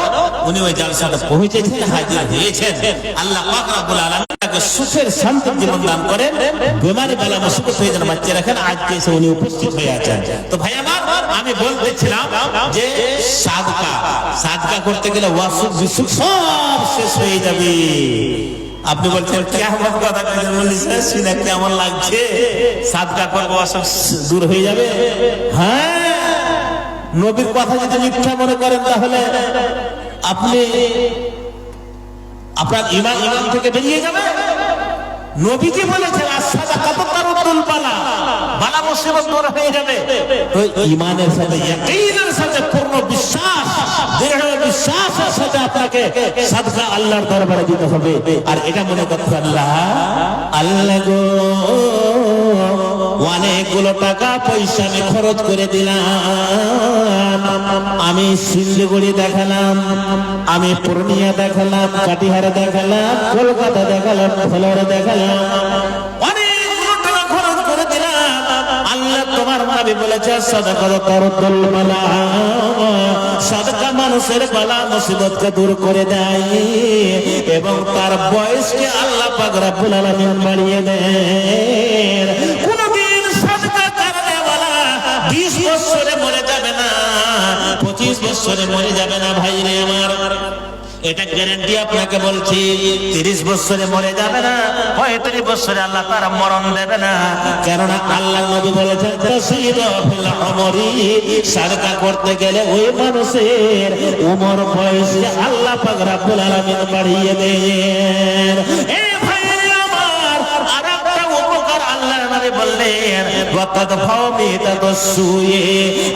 উনি ওই জালসাতে পৌঁছেছেন, হাজির হয়েছেন। আল্লাহ পাক রব্বুল আলামিন তাকে সুখের শান্তির জীবন দান করেন, বিমারি বালা মুসিবত হয়ে যেন বাঁচিয়ে রাখেন। আজকে এসে উনি উপস্থিত হয়ে আছেন। তো ভাই আমার, আমি বলতেছিলাম যে সাদকা করতে গেলে অসুখ বিসুখ সব শেষ হয়ে যাবে। আপনি বলছেন কেমন কথা শুনে কেমন লাগছে, সাদকা করবো অসুখ দূর হয়ে যাবে? হ্যাঁ, নবীর কথা যদি মিথ্যা মনে করেন তাহলে আপনি আপনার ঈমান থেকে বেরিয়ে যাবে। নবীজি বলেছেন আস-সাদাকাতু তারুদ্দুল বালা, বালা মুসিবত দূর হয়ে যাবে। তো ঈমানের সাথে, ইয়াকিনের সাথে, পূর্ণ বিশ্বাস, দৃঢ় বিশ্বাসের সাথে আপনাকে সাদকা আল্লাহর দরবারে দিতে হবে। আর এটা মনে করতে, আল্লাহ গো, অনেকগুলো টাকা পয়সা আমি খরচ করে দিলাম, আমি শিলিগুড়ি দেখালাম, আমি পূর্ণিয়া দেখালাম, কাটিহারে দেখালাম, কলকাতা দেখালাম, ফেলোরে দেখালাম, অনেকগুলো টাকা খরচ করে দিলাম। বলেছে সাদাকা তারুল বালা, সাদাকা মানুষের বালা মুসিবতকে দূর করে দেয় এবং তার বয়সকে আল্লাহ পাক রব্বুল আলামিন বাড়িয়ে দেন। কোনদিন সাদাকা করনেওয়ালা 20 বছরে মরে যাবে না, 25 বছরে মরে যাবে না ভাইরে আমার, এটা গ্যারান্টি আপনাকে বলছি। 30 বছরে মরে যাবে না, 35 বছরে আল্লাহ তার মরণ দেবে না, কেননা আল্লাহ নবী বলেছেন তাসিদু ফিল উমরি, সাদকা করতে গেলে ওই মানুষের উমর বয়সকে আল্লাহ পাক রব্বুল আলামিন বাড়িয়ে দেন। এই ভাইরে আমার আরেকটা উপকার আল্লাহ নবী বললেন, ওয়াকাদ ফাওমিতা দসুয়ে,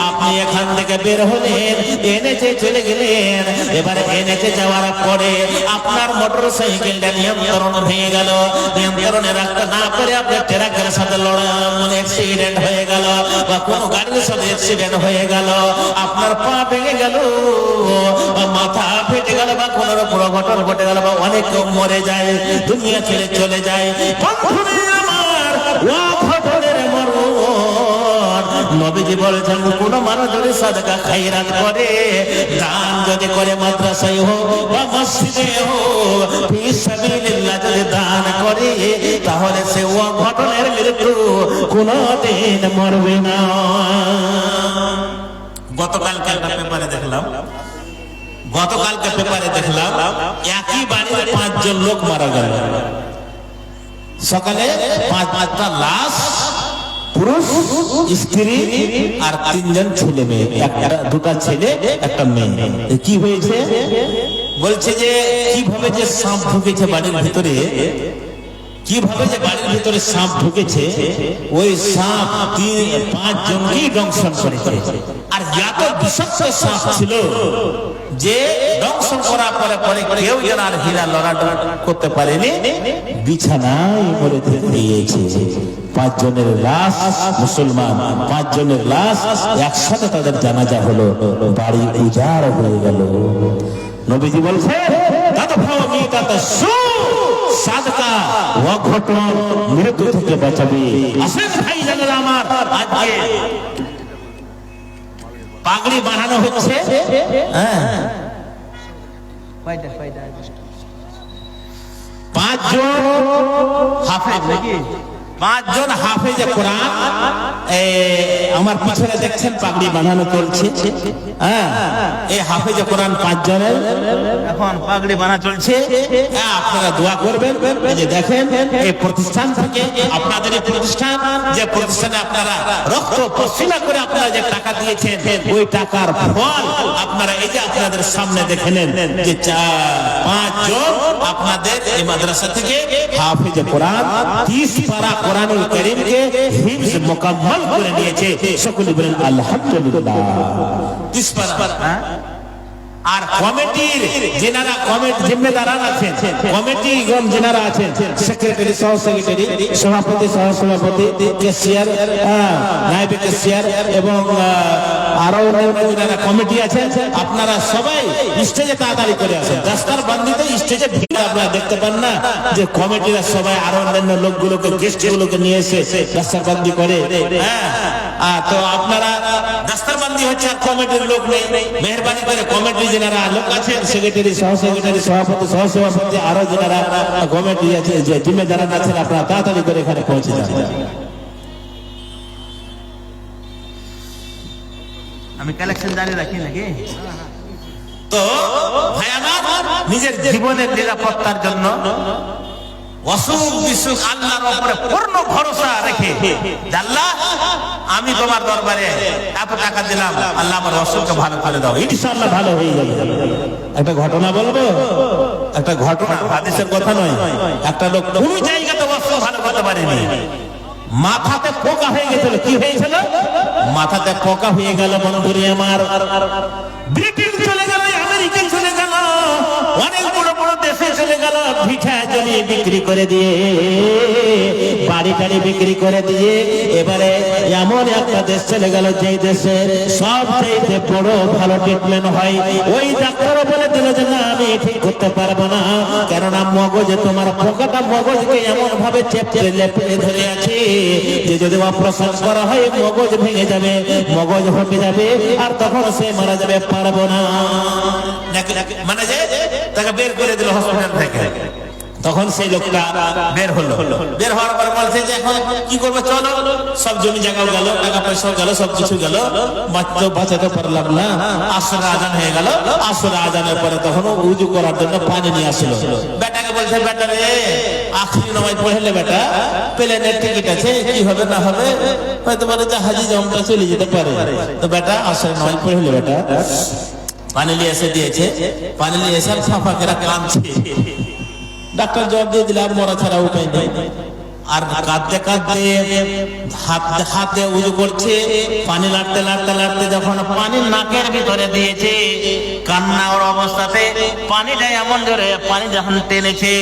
আপনি এখান থেকে বের হলেন, এনেছে চলে গেলেন, এবারে এনেছে যাওয়ার পরে আপনার মোটরসাইকেলটা নিয়ন্ত্রণ ভেঙে গেল, নিয়ন্ত্রণে রাখতে না পারে আপনার ট্রাকের সাথে অ্যাক্সিডেন্ট হয়ে গেল বা কোনো গাড়ির সাথে অ্যাক্সিডেন্ট হয়ে গেল, আপনার পা ভেঙে গেল, মাথা ফেটে গেল বা কোনো রকম ঘটনা ঘটে গেল বা অনেক মরে যায়, দুনিয়া ছেড়ে চলে যায়। নবীজি বলেছেন কোন মানুষ যদি সাদকা খায়রাত করে, দান যদি করে, মাদ্রাসায় হোক বা মসজিদে হোক, ফি সাবিলিল্লাহ যদি দান করে, তাহলে সে ও ঘটনার মৃত্যু কোনদিন মরবে না। গতকালকে একটা পেপারে দেখলাম, একই বাড়ির 5 জন লোক মারা গেল। সকালে 5টা লাশ, পুরুষ, স্ত্রী আর 3 জন ছেলে মেয়ে, দুটা ছেলে একটা মেয়ে। কি হয়েছে বলছে যে কিভাবে যে সাপ ঢুকেছে বাড়ির ভিতরে, কিভাবে যে বাড়ির ভিতরে সাপ ঢুকেছে, ওই সাপ 5 জনকেই দংশন করেছে। আর এত বিষাক্ত সাপ ছিল যে দংশন করার পরে কেউ যেন আর হীরা লড়াটা করতে পারেনি, বিছানায় মরে দিয়েছে। 5 জনের লাশ, মুসলমান 5 জনের লাশ একসাথে তাদের জানাজা হলো, বাড়ি উজাড় হয়ে গেল। নবীজি বলছে সাদকা অঘটন মৃত্যু থেকে বাঁচাবে। আসেন ভাই জানেন আমার, আজকে পাগড়ি বানানো হচ্ছে, হ্যাঁ 5 জন হাফেজ নাকি, 5 জন হাফেজে কোরআন আমার পিছনে দেখছেন পাগড়ি বানানো চলছে। হ্যাঁ, এই হাফেজে কোরআন 5 জনের এখন পাগড়ি বানা চলছে। আপনারা দোয়া করবেন। এই যে দেখেন, এই প্রতিষ্ঠান থেকে, আপনাদের এই প্রতিষ্ঠান, যে প্রতিষ্ঠানে আপনারা রক্ত পসিনা করে আপনারা যে টাকা দিয়েছেন, ওই টাকার ফল আপনারা এই যে আপনাদের সামনে দেখে নেন যে 5 জন আপনাদের এই মাদ্রাসা থেকে হাফেজে কোরআন 30 পারা কোরআনুল কারীমকে হিফজ মুকাম্মাল করে নিয়েছে। সকলে বলেন আলহামদুলিল্লাহ। 30 পারা। আর কমিটির যারা জিম্মেদার আছেন, কমিটিগণ যারা আছেন, সেক্রেটারি, সহ সেক্রেটারি, সভাপতি, সহ সভাপতি, ক্যাশিয়ার, নায়েব ক্যাশিয়ার এবং আরো যারা কমিটি আছেন, আপনারা সবাই স্টেজে তাড়াতাড়ি করে আসেন। রাস্তার বান্দিতে স্টেজে ভিড় আপনারা দেখতে পান না যে কমিটিরা সবাই আরো অন্যান্য লোকগুলোকে, গেস্টগুলোকে নিয়ে এসে রাস্তার বান্দি করে। হ্যাঁ, তো আপনারা রাস্তার বান্দি হচ্ছে, আর কমিটির লোক নেই। মেহরবানি করে কমিটি যারা লোক আছেন, সেক্রেটারি, সহ সেক্রেটারি, সভাপতি, সহ সভাপতি, আরো যারা কমিটি আছে, যে জিম্মেদার আছেন, আপনারা তাড়াতাড়ি করে এখানে পৌঁছে যান। আমি কালেকশন জানি রাখি নাকি। তো ভাই আমার, নিজের জীবনের নিরাপত্তার জন্য অসুখ বিসুখ আল্লাহর উপরে পূর্ণ ভরসা রেখে, আল্লাহ আমি তোমার দরবারে এত টাকা দিলাম, আল্লাহ আমার অসুখকে ভালো করে দাও, ইনশাআল্লাহ ভালো হয়ে যাবে। একটা ঘটনা বলবো, একটা ঘটনা, হাদিসের কথা নয়। একটা লোক কোন জায়গাতে অসুখ ভালো করতে পারেনি, মাথাতে পোকা হয়ে গেছিল। কি হয়েছিল? মাথাতে পোকা হয়ে গেল। বন্ধুরে আমার, ব্রিটেন চলে গেল, আমেরিকা চলে গেল, অনেক বড় বড় দেশে চলে গেল ভিটা জমি বিক্রি করে দিয়ে, বাড়ি টাড়ি বিক্রি করে দিয়ে এবারে এমন একটা দেশ চলে গেল যে দেশে সবচেয়ে বড় ভালো ট্রিটমেন্ট হয়। ওই ডাক্তারও বলে দিল যে না আমি ঠিক করতে পারবো না, কেননা মগজে তোমার পোকাটা মগজকে এমন ভাবে চেপে লেপে ধরে আছে যে যদি অপারেশন করা হয় মগজ ভেঙে যাবে, মগজ হটে যাবে, আর তখন সে মারা যাবে, পারবো না। মানে যে তাকে বের করে দিল হসপিটাল থেকে। তখন সেই লোকটা বের হলো, বের হওয়ার পরে বলছে যে এখন কি করবো, চলো। সব জমি জায়গাও গেল, টাকা পয়সাও গেল, সব কিছু গেল, বাঁচাতে পারলাম না। আসর আজান হয়ে গেল, আসর আজানের পরে তখন উজু করার জন্য পানি নিয়ে আসলো। বেটাকে বলছে বেটা রে আখরি নামাজ পড়লে বেটা প্লেনের টিকিট আছে, কি হবে না হবে, হয়তো বলে জাহাজি জমটা চলে যেতে পারে। তো বেটা আসর নামাজ পড়লে বেটা পানি নিয়ে এসে দিয়েছে, পানি নিয়ে এসে ফাঁফাকেরা কাঁদছে। ডাক্তার জবাব দিয়ে দিলে আর মরা ছাড়া উপায় নেই। আর কাঁদতে কাঁদতে হাতে উজু করছে, পানি লাড়তে লাড়তে লাড়তে যখন পানি নাকের ভিতরে দিয়েছে, কান্না ওর অবস্থাতে পানিটা এমন জোরে পানি যখন টেনেছে,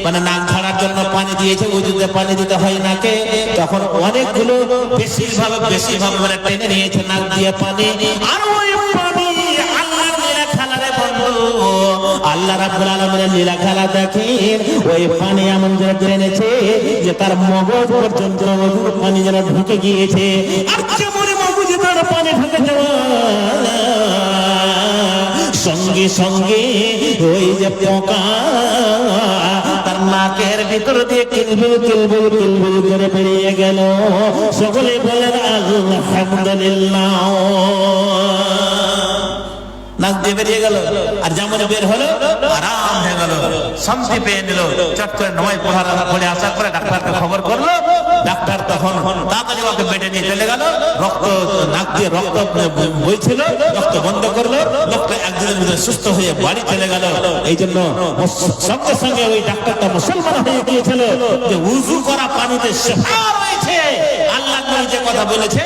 মানে নাক ঝাড়ার জন্য পানি দিয়েছে, উজুতে পানি দিতে হয় নাকে, তখন অনেকগুলো বেশিরভাগ মানে টেনে নিয়েছে নাক দিয়ে পানি। আর ওই পানি আল্লাহর লীলা খেলারে বন্ধু, আল্লাহ রাব্বুল আলামিনের লীলা খেলা দেখেন। ওই পানি এমন জোরে টেনেছে যে তার মগজ পর্যন্ত পানি যেন ঢুকে গিয়েছে। আর যেমন মগজে তার পানি ঢুকে যাওয়া সঙ্গে সঙ্গে ওই যে পোকা তার নাকের ভিতর দিয়ে কিলবিল কিলবিল কিলবিল করে বেরিয়ে গেল। সকলে বলেন আলহামদুলিল্লাহ। নাক দিয়ে বেরিয়ে গেল, আর যেমন বের হলো আরাম হয়ে গেল, শান্তি পেয়ে নিল। চট করে নামাজ পড়ে আসার পরে ডাক্তারকে খবর করলো। ডাক্তার তখন তাড়াতাড়ি ওকে বেডে নিয়ে চলে গেল। রক্ত নাক দিয়ে রক্ত বইছিল, রক্ত বন্ধ করলো। লোকটা একদিনের মধ্যে সুস্থ হয়ে বাড়ি চলে গেল। এই জন্য সঙ্গে সঙ্গে ওই ডাক্তারটা মুসলমান হয়ে গিয়েছিল যে উযু করা পানিতে শিফা রয়েছে। আল্লাহ নবী যে কথা বলেছে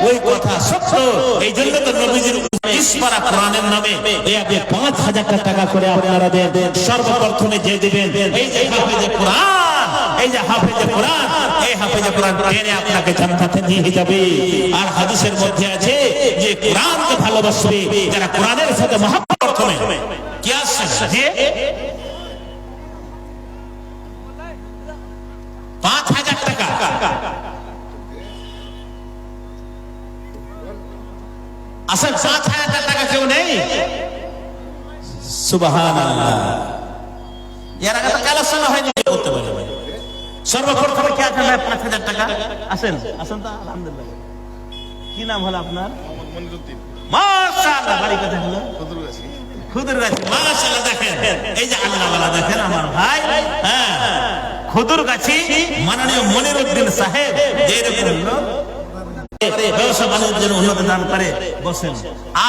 ওই কথা সত্য। এই জন্য তো নবীজির ইসপারা কোরআনের নামে এই আপনি ৫,০০০ টাকা করে আপনারা দেন। সর্বপ্রথমে যে দিবেন এই যে হাফেজে কোরআন, এই যে হাফেজে কোরআন, এই হাফেজে কোরআন টেনে আপনাকে জান্নাতে নিয়ে যাবে। আর হাদিসের মধ্যে আছে যে কোরআনকে ভালোবাসবে যারা কোরআনের সাথে মহব্বত প্রথমে কি আসছে যে ৫,০০০ টাকা। আসলে ৫,০০০ টাকা কেউ নেই। সুবহানাল্লাহ। এর আগে তো কালেকশন হয়নি, করতে পারে। সর্বপ্রথমে কি আছে ৫,০০০ টাকা? আসেন আসেন তো, আলহামদুলিল্লাহ। কি নাম হলো আপনার? মাশাআল্লাহ। বাড়ি কোথায় হলো? খুদুরগাছি। মাশাআল্লাহ। দেখেন এই যে আল্লাহওয়ালা, দেখেন আমার ভাই, হ্যাঁ, খুদুরগাছি মাননীয় মনিরউদ্দিন সাহেব যেরকম লোক ব্যবসা বাণিজ্যের উন্নতি দান করে বসেন।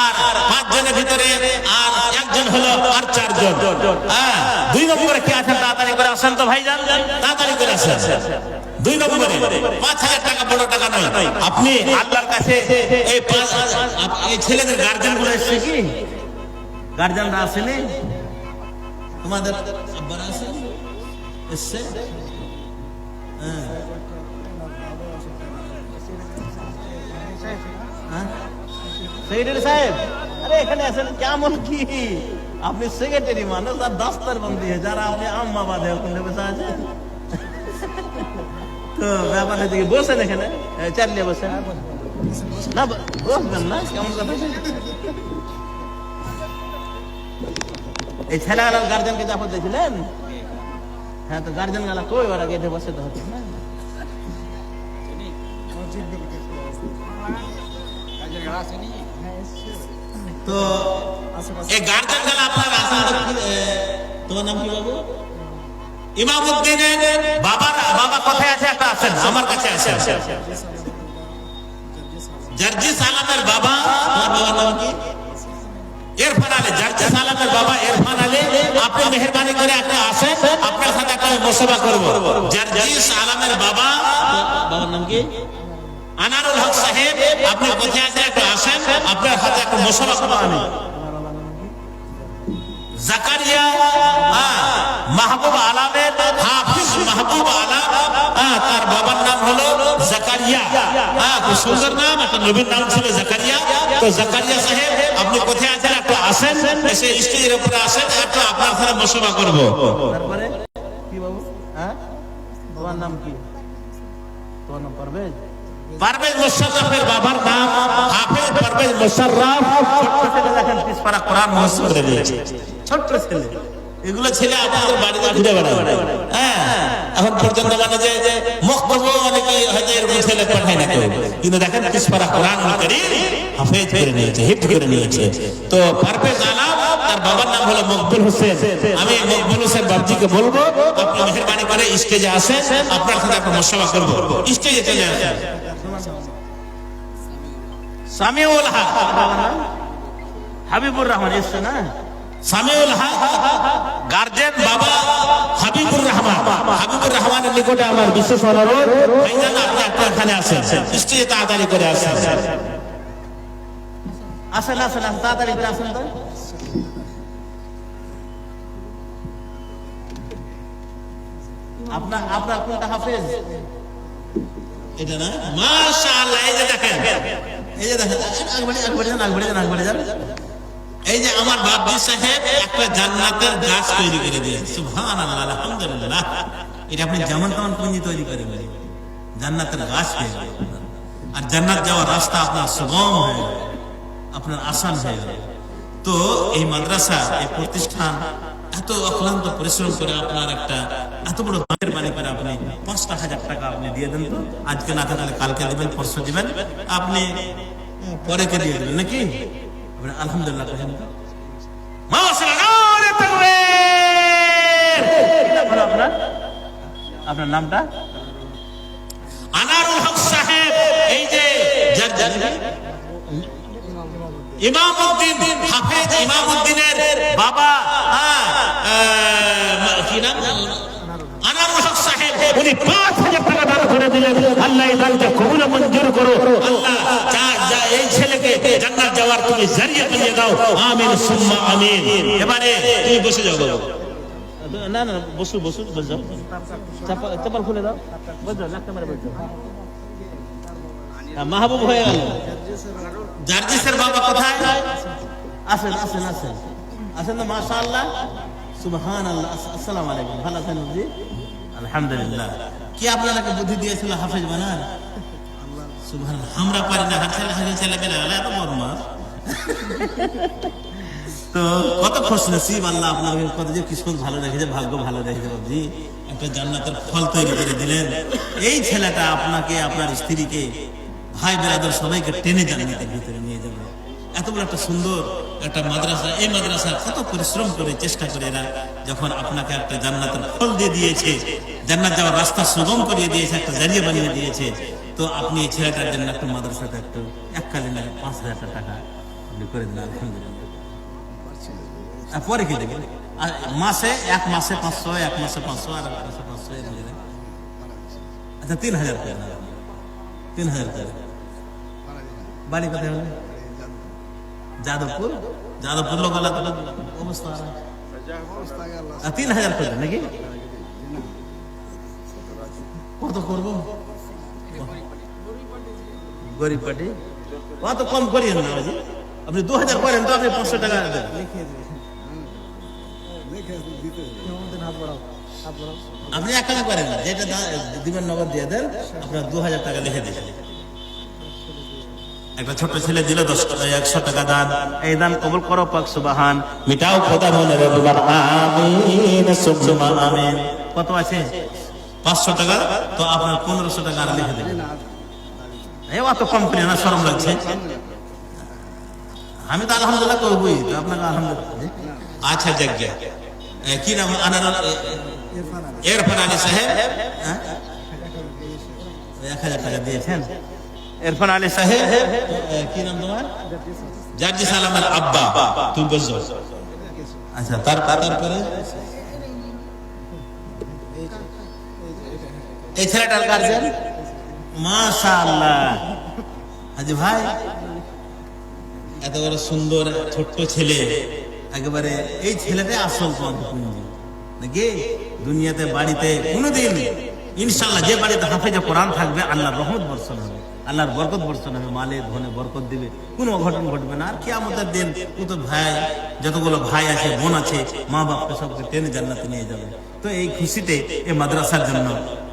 আর ৫ জনের ভিতরে আর একজন হলো, আর ৪ জন। হ্যাঁ, ২ নম্বরে কি আছেন? তাড়াতাড়ি করে আসেন তো ভাইজান, তাড়াতাড়ি করে আসেন। ২ নম্বরে ৫,০০০ টাকা বড় টাকা নয়। আপনি আল্লাহর কাছে এই ছেলেদের গার্জেন গুলো এসছে, কি গার্জেনরা আসেনি? তোমাদের আব্বারা আসেন এসছে? সেক্রেটারি সাহেব, আরে এখানে আছেন কেমন? কি আপনি সেক্রেটারি মানুষ আর দস্তার বন্দি, যারা আপনি আম্মা বাদে ওখানে বসে আছেন। তো ব্যাপার হচ্ছে কি, বসেন এখানে, চালিয়ে বসেন না, বসবেন না, কেমন কথা। এই ছেলেগুলোর গার্জেনকে যা দিয়েছিলেন, হ্যাঁ, তো গার্জেন গেলা কই, ওরা গেটে বসে তো হচ্ছে না। তো এই গার্জেন গেলা আপনার আসার, তোমার নাম কি বাবু? ইমামউদ্দিনের বাবা কোথায় আছে? একটা আছেন আমার কাছে আছে। জার্জিস আলমের বাবা, তোমার বাবার নাম কি? ইরফান আলী। জার্জিস আলমের বাবা ইরফান আলী, আপনি মেহেরবানি করে একটা আসেন, আপনার সাথে একটা মুসাফা করব। জার্জিস আলমের বাবা, বাবার নাম কি? আনারুল হক সাহেব, আপনি কোথায় আছেন? একটা আসেন, আপনার হাতে একটা মুসাফা করব। আমি জাকারিয়া মাহবুব আলমের হাফিজ মাহবুব আলম, তার বাবার নাম হলো জাকারিয়া। খুব সুন্দর নাম, একটা নবীর নাম ছিল জাকারিয়া। তো জাকারিয়া সাহেব আপনি কোথায় আছেন? একটু আসেন, এসে স্টেজের উপরে আসেন, একটু আপনার সাথে মুসাফা করবো। তারপরে কি বাবু? হ্যাঁ, তোমার নাম কি? তোমার নাম পারভেজ? পারভেজ মোশাররফের বাবার নাম হাফেজ পারভেজ মোশাররফ। ছোট্ট ছেলে দেখেন পিসপাড়া কোরআন মুখস্থ করে দিয়েছে, ছোট্ট ছেলে। এগুলো ছেলে আপনাদের বাড়িতে ঘুরে বেড়াবে। হ্যাঁ, এখন পর্যন্ত মানে যে মক্তব্য অনেকে হয়তো এরকম ছেলে পাঠায় না কেউ, কিন্তু দেখেন পিসপাড়া কোরআন কারীম হাফেজ করে নিয়েছে, হিফজ করে নিয়েছে। তো পারভেজ আলম, তার বাবার নাম হলো মকবুল হোসেন। আমি মকবুল হোসেন বাবজিকে বলবো আপনি মেহেরবানি করে স্টেজে আসেন, আপনার সাথে একটা মুসাফা করবো। স্টেজে চলে আসেন। সামিউল হক, হাবিবুর রহমান এসছে না? সামিউল হক গার্জেন বাবা হাবিবুর রহমান। হাবিবুর রহমানের নিকটে আমার বিশেষ অনুরোধ, ভাইজান আপনি এখানে আসেন, স্টেজে তাড়াতাড়ি করে আসেন। আসেন আসেন আসেন, তাড়াতাড়ি করে আসেন তো। আপনার আপনার কোনটা হাফেজ? এটা না, মাশাআল্লাহ। এই যে দেখেন, এই যে দেখেন, আগবাড়ি যান। এই যে আমার বাবজি সাহেব একটা জান্নাতের গাছ তৈরি করে দিয়েছে। সুবহানাল্লাহ, আলহামদুলিল্লাহ। এটা আপনি যেমন তেমন পুঁজি তৈরি করে দেবেন, জান্নাতের গাছ পেয়ে যাবেন। আর জান্নাত যাওয়ার রাস্তা আপনার সুগম হয়ে যাবে, আপনার আসান হয়ে যাবে। তো এই মাদ্রাসা, এই প্রতিষ্ঠান এত অক্লান্ত পরিশ্রম করে আপনার একটা এত বড় দানের বাণী করে আপনি ৫,০০০ টাকা আপনি দিয়ে দেন তো। আজকে না থাকলে কালকে দিবেন, পরশু দিবেন, আপনি পরে কে দিয়ে দেবেন নাকি? আলহামদুলিল্লাহ। আপনার নামটা? আনারুল হক সাহেব। এই যে ইমামউদ্দিন, হাফেজ ইমামউদ্দিনের বাবা, কি নাম? আনারুল হক সাহেব। উনি ৫,০০০ টাকা দান করে দিলেন। আল্লাহ এই দানকে কবুল মঞ্জুর করো। আল্লাহ এই ছেলেকে জান্নাত যাওয়ার তুমি জারিয়া দিয়ে দাও। আমিন সুম্মা আমিন। এবারে তুমি বসে যাও। না না, বসু বসু বসে যাও, চাপাল খুলে দাও, বসে লাগতে পারে, বসে মাহবুব হয়ে গেল। জার্জিসের বাবা কোথায়? আসেন আসেন আসেন আসেন না, মাশাআল্লাহ, সুবহানাল্লাহ। আসসালামু আলাইকুম, ভালো আছেন জি? আলহামদুলিল্লাহ। কি আপনাকে বুদ্ধি দিয়েছিল হাফেজ বানার? সুবহানাল্লাহ। আমরা পারি না, ছেলে পেলে এত বড় মাছ। তো কত খুশ নসিব আল্লাহ আপনার, কত যে কিসমত ভালো রেখেছে, ভাগ্য ভালো রেখেছে বাবজি। একটা জান্নাতের ফল তৈরি করে দিলেন। এই ছেলেটা আপনাকে, আপনার স্ত্রীকে, ভাই বেরাদর সবাইকে টেনে জান্নাতের ভিতরে নিয়ে যাবে। এত বড় একটা সুন্দর একটা মাদ্রাসা, এই মাদ্রাসা কত পরিশ্রম করে চেষ্টা করে এরা যখন আপনাকে একটা জান্নাতের ফল দিয়ে দিয়েছে, জান্নাত যাওয়ার রাস্তা সুগম করিয়ে দিয়েছে, একটা জারিয়া বানিয়ে দিয়েছে। তো আপনি এই ছেলেটার জন্য একটা মাদ্রাসাতে একটু এককালীন ৫,০০০ টাকা আপনি করে দিলেন, আলহামদুলিল্লাহ। পরে কি দেবেন? মাসে, এক মাসে ৫০০, এক মাসে ৫০০, আর এক মাসে ৫০০ এরকম দেবেন। আচ্ছা, ৩,০০০ করে, ৩,০০০ করে। বাড়ি কোথায় হবে? যাদবপুর। যাদবপুর লোক অবস্থা ৩,০০০ করে নাকি? কত করবো? গরিব পার্টি অত কম করিয়েন না, আপনি ২,০০০ করেন তো, আপনি ৫০০ টাকা দেন। আপনি একা করেন না, যেটা দিবেন নগদ দিয়ে দেন, আপনার ২,০০০ টাকা লিখে দিয়েছেন। একটা ছোট্ট ছেলে দিল ১০০ টাকা দান। এই দান কবুল করো পাক সুবহান। মিটাও খোদা মনে রব্বাল আমিন সুবহান আমিন। কত আছে? ৫০০ টাকা। তো আপনার ১৫০০ টাকা আর লিখে দেবেন। এই অত কম করি না, শরম লাগছে। আমি তো আলহামদুলিল্লাহ করবই, তো আপনাকে আলহামদুলিল্লাহ। আচ্ছা, যাক, কি নাম? ইরফান আলী সাহেব। ১,০০০ টাকা দিয়েছেন। ইরফান আলী সাহেব। কি নাম তোমার? জার্জিস আলমের আব্বা। তুমি বুঝছো? আচ্ছা, তারপরে এই ছেলেটার গার্জেন। মাশাআল্লাহ। হাজি ভাই, এত বড় সুন্দর ছোট্ট ছেলে, একেবারে এই ছেলেটাই আসল পুঁজি নাকি দুনিয়াতে বাড়িতে কোনোদিন ইনশাল্লাহ যে বাড়িতে হাফেজে কোরআন থাকবে আল্লাহর রহমত বর্ষণ হবে, আল্লাহর বরকত বর্ষণ হবে, মালে ধনে বরকত দিবে, কোনো অঘটন ঘটবে না। আর কিয়ামতের দিন কত ভাই, যতগুলো ভাই আছে বোন আছে, মা বাপকে সবকে টেনে জান্নাতে নিয়ে যাবে। তো এই খুশিতে এই মাদ্রাসার জন্য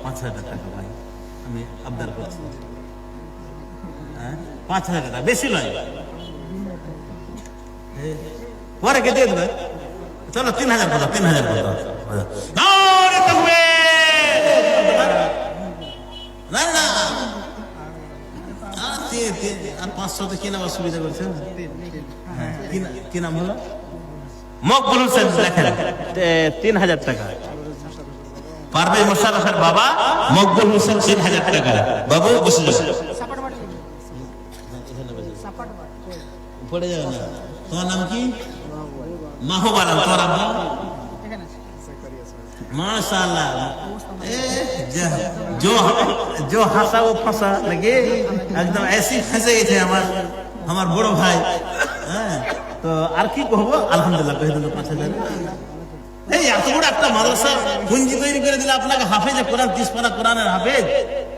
5,000 টাকা ভাই আমি আবদার করছি। 5,000 টাকা বেশি নয়, পরে কে দিয়ে দেবে। চলো 3,000 কথা, 3,000 কথা। না না আর 500 তো কি নাম অসুবিধা করছে। কি নাম হলো? মকবুল হোসেন, লেখেন 3,000 টাকা। পারভেজ মোশাররফের বাবা মকবুল হোসেন 3,000 টাকা। বাবু বসে যাও, পড়ে যাবে না। তোমার নাম কি? মাহবুব আলম। তোমার আব্বা? माशाल्लाह, जो हंसा वो फंसा लगे, एकदम ऐसी फंसे गए थे हमार बड़ो भाई। तो আর কি কহবো, আলহামদুলিল্লাহ কহে দিল 5,000। এই এত বড় একটা মাদ্রাসা পুঁজি তৈরি করে দিলে আপনাকে হাফেজে কোরআন, 30 পারা কোরআনের হাফেজ।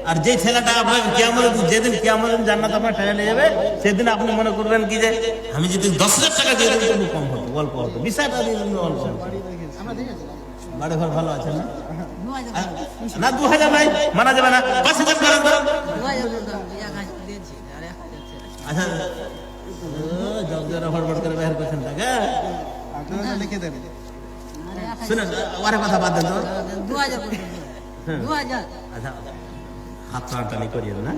আর যে ছেলেটা আপনাকে কিয়ামতের দিন, যেদিন কিয়ামতের দিন জান্নাত আপনার টেনে নিয়ে যাবে, সেদিন আপনি মনে করবেন কি যে আমি যদি 10,000 টাকা দিয়ে দিই তবু কম হতো, অল্প হতো, 20,000 দিয়ে দিলে অল্প হতো। বাড়ি ঘর ভালো আছে না? না 2,000 নাই, মানা যাবে না, 5,000 করেন তো। আচ্ছা জবজারা হড়বড় করে বের করছেন টাকা লিখে দেন। শুনেন ওর কথা বাদ দেন তো। 2,000 আচ্ছা হাত টানাটানি করিয়েন না।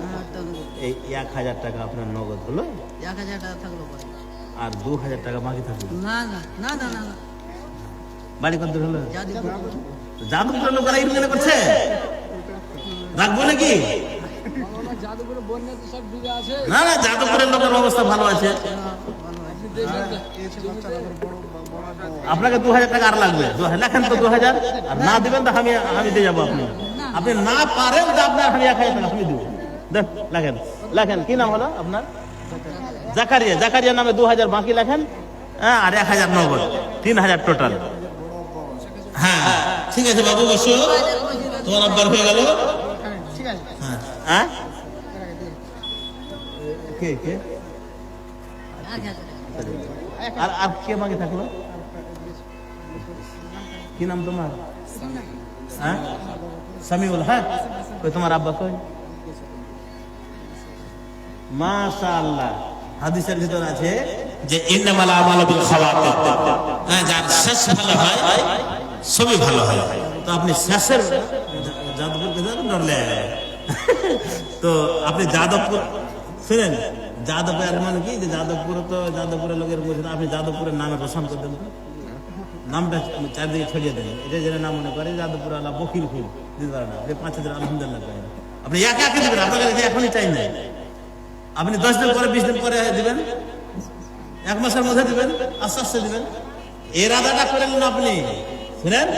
এই 1,000 টাকা আপনার নগদ হলো, 1,000 টাকা থাকলো পরে, আর 2,000 টাকা বাকি থাকলো। না না না না না না, বাড়ি কত দূর হলো? জাদুপুর। জাদুপুরের লোকেরা ইনকাম করছে, রাখবো নাকি? না না, জাদুপুরের লোকের অবস্থা ভালো আছে। আপনাকে 2,000 টাকা আর লাগবে, 2,000 লেখেন তো 2,000। আর না দিবেন তো আমি দিয়ে যাবো। আপনি না পারেন তো আপনার আমি 1,000 টাকা আমি দিব। দেন লেখেন, লেখেন কি নাম হলো আপনার? জাকারিয়া। জাকারিয়া নামে 2,000 বাকি লেখেন। হ্যাঁ, আর 1,000 নগদ, 3,000 টোটাল। হ্যাঁ ঠিক আছে বাবু, বসো। তোমার আব্বার হয়ে গেল। হ্যাঁ কে কে আর কে বাকি থাকলো? কি নাম তোমার? হ্যাঁ সামিউল। হ্যাঁ কই তোমার আব্বা কই? মাশাআল্লাহ, হাদিসের ভিতর আছে যে ইন্নামাল আমালু বিল খাওয়াতির। হ্যাঁ, যার শেষ ভালো হয় সবই ভালো হয়। তো আপনি শেষের যাদবপুর ডরলে তো আপনি যাদবপুর শুনেন, যাদবপুর মানে কি যে যাদবপুর, তো যাদবপুরের লোকের বলছেন আপনি যাদবপুরের নামে রোশন করে দেন, নামটা চারদিকে ছড়িয়ে দেন। এটা যেন নাম মনে করে যাদবপুর আল্লাহ বকিল ফুল দিতে পারে না। 5,000 আলহামদুলিল্লাহ করেন। আপনি একে একে দেবেন, আপনার কাছে এখনই টাইম নাই। আপনি 10 দিন পরে 20 দিন পরে দিবেন, 1 মাসের মধ্যে দিবেন, আস্তে আস্তে দিবেন। এর আদাটা করে নেন আপনি। শুনেন,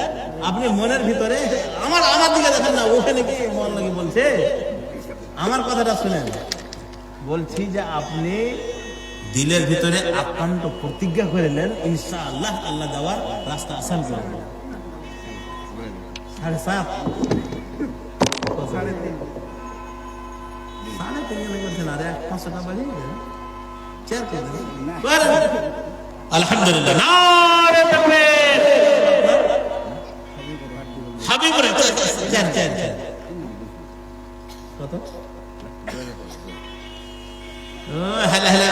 আপনি মনের ভিতরে আমার দিকে দেখেন না, ওখানে কি মন লাগি বলছে। আমার কথাটা শুনেন, বলছি যে আপনি দিলের ভিতরে আত্মান্ত প্রতিজ্ঞা করে নেন, ইনশাআল্লাহ আল্লাহ দেওয়ার রাস্তা আসান করে দেন। 7.5 3.5 করছেন, আর 500 টাকা বাড়িয়ে দেন, 4 করে দেন। আলহামদুলিল্লাহ, নারে তাকবীর। হাবিবুর 4 কত? হেলা হেলা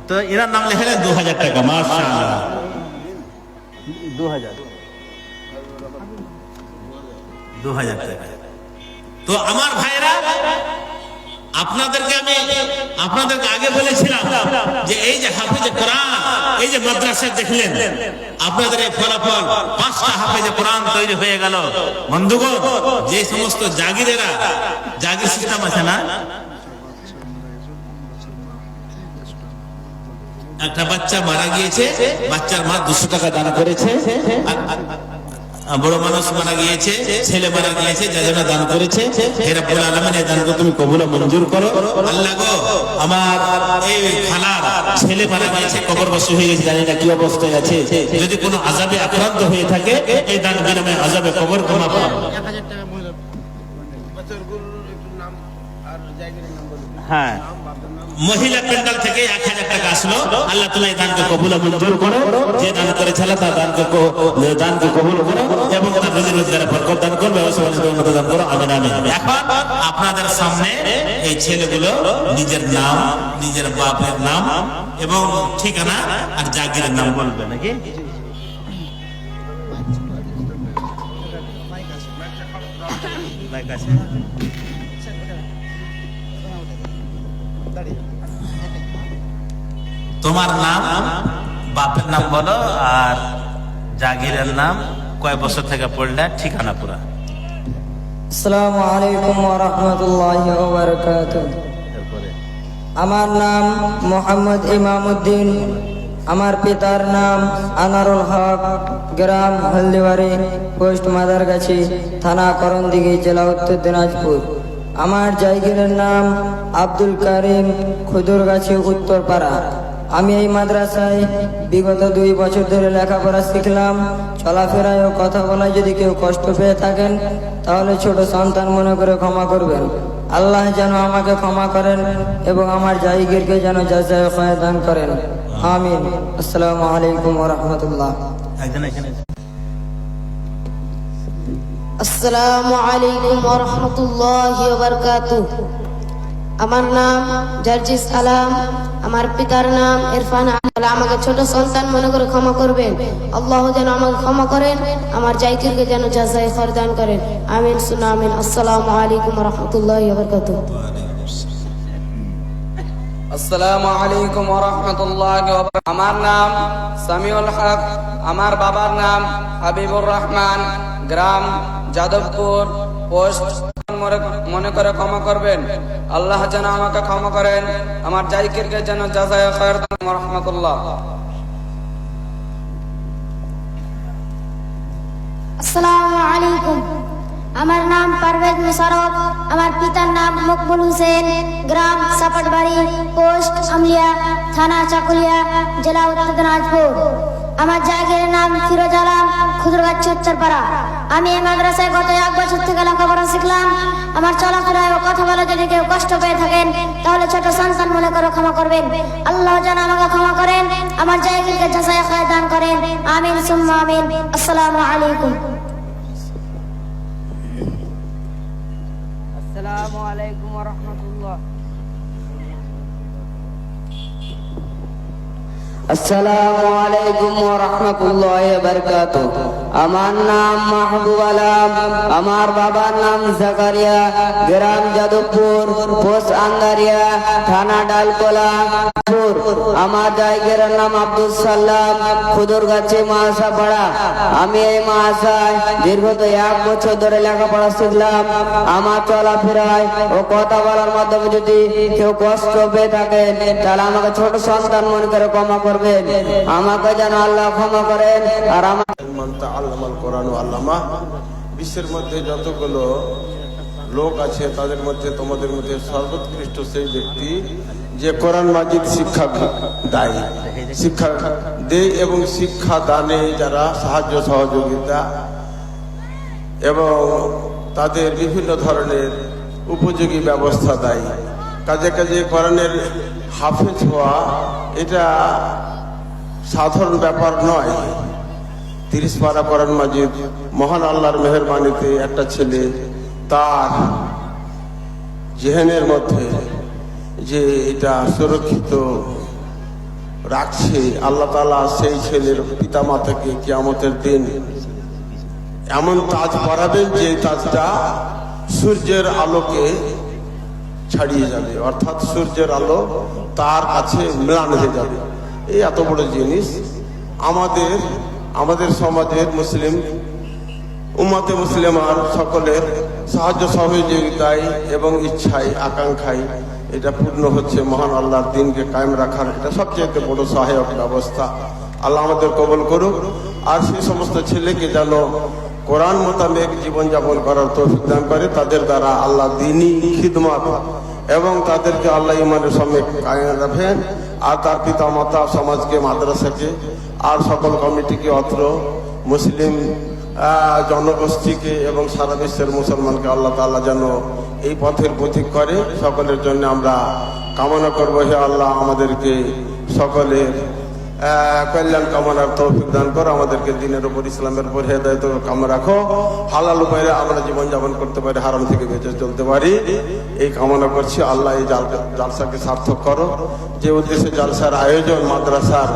তো এনার নাম লেখা 2,000 টাকা। মাশাআল্লাহ, 2,000 টাকা। তো আমার ভাইরা, আপনাদেরকে আগে বলেছিলাম যে এই যে হাফেজে কোরআন, এই যে মাদ্রাসা দেখলেন, আপনাদের এই ফলাফল 5টা হাফেজে কোরআন তৈরি হয়ে গেল। বন্ধুগণ, যে সমস্ত জাগিরেরা, জাগির সিস্টেম আছে না, একটা বাচ্চা মারা গিয়েছে, বাচ্চার মা 200 টাকা দান করেছে। বড় মানুষ মারা গিয়েছে, ছেলে মারা গিয়েছে, যা যেন দান করেছে, হে রব্বুল আলামিন এই দানকে তুমি কবুল ও মঞ্জুর করো। আল্লাহ গো, আমার এই খালার ছেলে মারা গিয়েছে, কবরবাসী হয়ে গেছে, জানি না কি অবস্থায় আছে, যদি কোনো আযাবে আক্রান্ত হয়ে থাকে এই দান বিনিময়ে আযাবে কবর ক্ষমা করো। 1000 টাকা মূল্য। হ্যাঁ, মহিলা প্যান্ডেল থেকে 1000 টাকা আসলো। আল্লাহ তুমি এই দানকে কবুল ও মঞ্জুর করো। যে দান করেছিল তার দানকে কবুল করো এবং তার রুজি রোজগারে বরকত দান করো, ব্যবসা বাণিজ্যে উন্নতি দান করো। আমিন আমিন। এখন আপনাদের সামনে এই ছেলেগুলো নিজের নাম, নিজের বাপের নাম এবং ঠিকানা আর জাগিরের নাম বলবে নাকি? তোমার নাম, বাপের নাম বলো আর জাগিরের নাম, কয় বছর থেকে পড়লে, ঠিকানা পুরা। আসসালামু আলাইকুম ওয়া রাহমাতুল্লাহি ওয়া বারাকাতুহু। আমার নাম মোহাম্মদ ইমামউদ্দিন। আমার পিতার নাম আনারুল হক, গ্রাম হলদিবাড়ি, পোস্ট মাদারগাছি, থানা করণদিঘি, জেলা উত্তর দিনাজপুর। আমার জায়গিরের নাম আব্দুল কারিম, খুদুরগাছি, উত্তরপাড়া। আমি এই মাদ্রাসায় বিগত 2 বছর ধরে লেখাপড়া শিখলাম। চলাফেরায় ও কথা বলায় যদি কেউ কষ্ট পেয়ে থাকেন তাহলে ছোট সন্তান মনে করে ক্ষমা করবেন। আল্লাহ যেন আমাকে ক্ষমা করেন এবং আমার জায়গিরকে যেন জাযায়ে খায়র দান করেন। আমিন। আসসালামু আলাইকুম ওয়া রাহমাতুল্লাহ। আসসালামু আলাইকুম ওয়া রাহমাতুল্লাহি ওয়া বারাকাতুহু। আমার নাম জার্জিস আলম। আমার পিতার নাম ইরফান আলী। আমাকে ছোট সন্তান মনে করে ক্ষমা করবেন। আল্লাহ যেন আমাকে ক্ষমা করেন, আমার জায়গিরকে যেন জাযায়ে খায়র দান করেন। আমিন সুন্না আমিন। আসসালামু আলাইকুম ওয়া রাহমাতুল্লাহি ওয়া বারাকাতুহু। আসসালামু আলাইকুম ওয়া রাহমাতুল্লাহি ওয়া বারাকাতুহু। আমার নাম সামিউল হক। আমার বাবার নাম হাবিবুর রহমান, গ্রাম যাদবপুর, পোস্ট। মনে করে ক্ষমা করবেন। আল্লাহ যেন আমাকে ক্ষমা করেন, আমার জায়গিরকে যেন জাযায়ে খায়র দান করেন। রাহমাতুল্লাহ। আসসালামু আলাইকুম। আমার নাম পারভেজ মুশাররফ। আমার পিতার নাম মকবুল হোসেন, গ্রাম সাপাটবাড়ি, পোস্ট আমলিয়া, থানা চাকুলিয়া, জেলা উত্তর দিনাজপুর। আমার জায়গিরের নাম ফিরোজ আলম, খুদুরগাছি, উত্তরপাড়া। আমি এই মাদ্রাসায় গত 1 বছর থেকে লেখাপড়া শিখলাম। আমার চলাফেরায় ও কথা বলা যদি কেউ কষ্ট পেয়ে থাকেন তাহলে ছোট সন্তান মনে করে ক্ষমা করবেন। আল্লাহ যেন আমাকে ক্ষমা করেন, আমার জায়গিরকে জাযায়ে খায়র দান করেন। আমিন সুম্মা আমিন। আসসালামু আলাইকুম। আসসালামু আলাইকুম ওয়া রাহমাতুল্লাহ। আসসালামু আলাইকুম ওয়া রাহমাতুল্লাহি ওয়া বারাকাতুহু। আমার নাম মাহবুব আলম। আমার বাবার নাম জাকারিয়া, গ্রাম যাদবপুর, পোস্ট আন্দারিয়া, থানা ডালকোলা। আমার জায়গিরের নাম আব্দুল সালাম, খুদুরগাছি, মাহাসাপাড়া। আমি এই মাহাসায় দীর্ঘত 1 বছর ধরে লেখাপড়া শিখলাম। আমার চলাফেরায় ও কথা বলার মাধ্যমে যদি কেউ কষ্ট পেয়ে থাকে তাহলে আমাকে ছোট সন্তান মনে করে ক্ষমা করবেন। আমাকে যেন আল্লাহ ক্ষমা করেন। আর আমার মান তাআল্লামাল কোরআন ওয়া আল্লামাহ। বিশ্বের মধ্যে যতগুলো লোক আছে তাদের মধ্যে তোমাদের মধ্যে সর্বোৎকৃষ্ট সেই ব্যক্তি যে কোরআন মাজিদ শিক্ষা দেয়, শিক্ষা দেয় এবং শিক্ষা দানে যারা সাহায্য সহযোগিতা এবং তাদের বিভিন্ন ধরনের উপযোগী ব্যবস্থা দেয়। কাজে কাজে কোরআনের হাফেজ হওয়া এটা সাধারণ ব্যাপার নয়। 30 পারা কোরআন মাজিদ মহান আল্লাহর মেহেরবানিতে একটা ছেলে তার জেহেনের মধ্যে যে এটা সুরক্ষিত রাখছে, আল্লাহ তাআলা সেই ছেলের পিতা মাতাকে কিয়ামতের দিন এমন তাজ পরাবেন যে তাজটা সূর্যের আলোকে ছাড়িয়ে যাবে, অর্থাৎ সূর্যের আলো তার কাছে ম্লান হয়ে যাবে। এই এত বড় জিনিস আমাদের সমাজের মুসলিম উম্মতে মুসলিমার সকলের সাহায্য সহযোগিতায় এবং ইচ্ছায় আকাঙ্ক্ষায় এটা পূর্ণ হচ্ছে। মহান আল্লাহর দিনকে কায়েম রাখার এটা সবচেয়ে বড় সহায়ক ব্যবস্থা। আল্লাহ আমাদের কবুল করুক। আর সেই সমস্ত ছেলেকে যেন কোরআন মোতাবেক জীবনযাপন করার তৌফিক দান করে, তাদের দ্বারা আল্লাহ দ্বীনি খিদমত এবং তাদেরকে আল্লাহ ইমানের সঙ্গে কায়েম রাখেন। আর তার পিতা মাতা, সমাজকে, মাদ্রাসাকে আর সকল কমিটিকে, অত্র মুসলিম জনগোষ্ঠীকে এবং সারা বিশ্বের মুসলমানকে আল্লাহ তাআলা যেন এই পথের পথিক করে, সকলের জন্য আমরা কামনা করব। হে আল্লাহ, আমাদেরকে সকলের কল্যাণ কামনার তৌফিক দান করো, আমাদেরকে দ্বীনের উপর, ইসলামের উপর হেদায়েত কামনা রাখো, হালাল উপায়ে আমরা জীবনযাপন করতে পারি, হারাম থেকে বেঁচে চলতে পারি, এই কামনা করছি। আল্লাহ এই জালসাকে সার্থক করো। যে উদ্দেশ্যে জালসার আয়োজন, মাদ্রাসার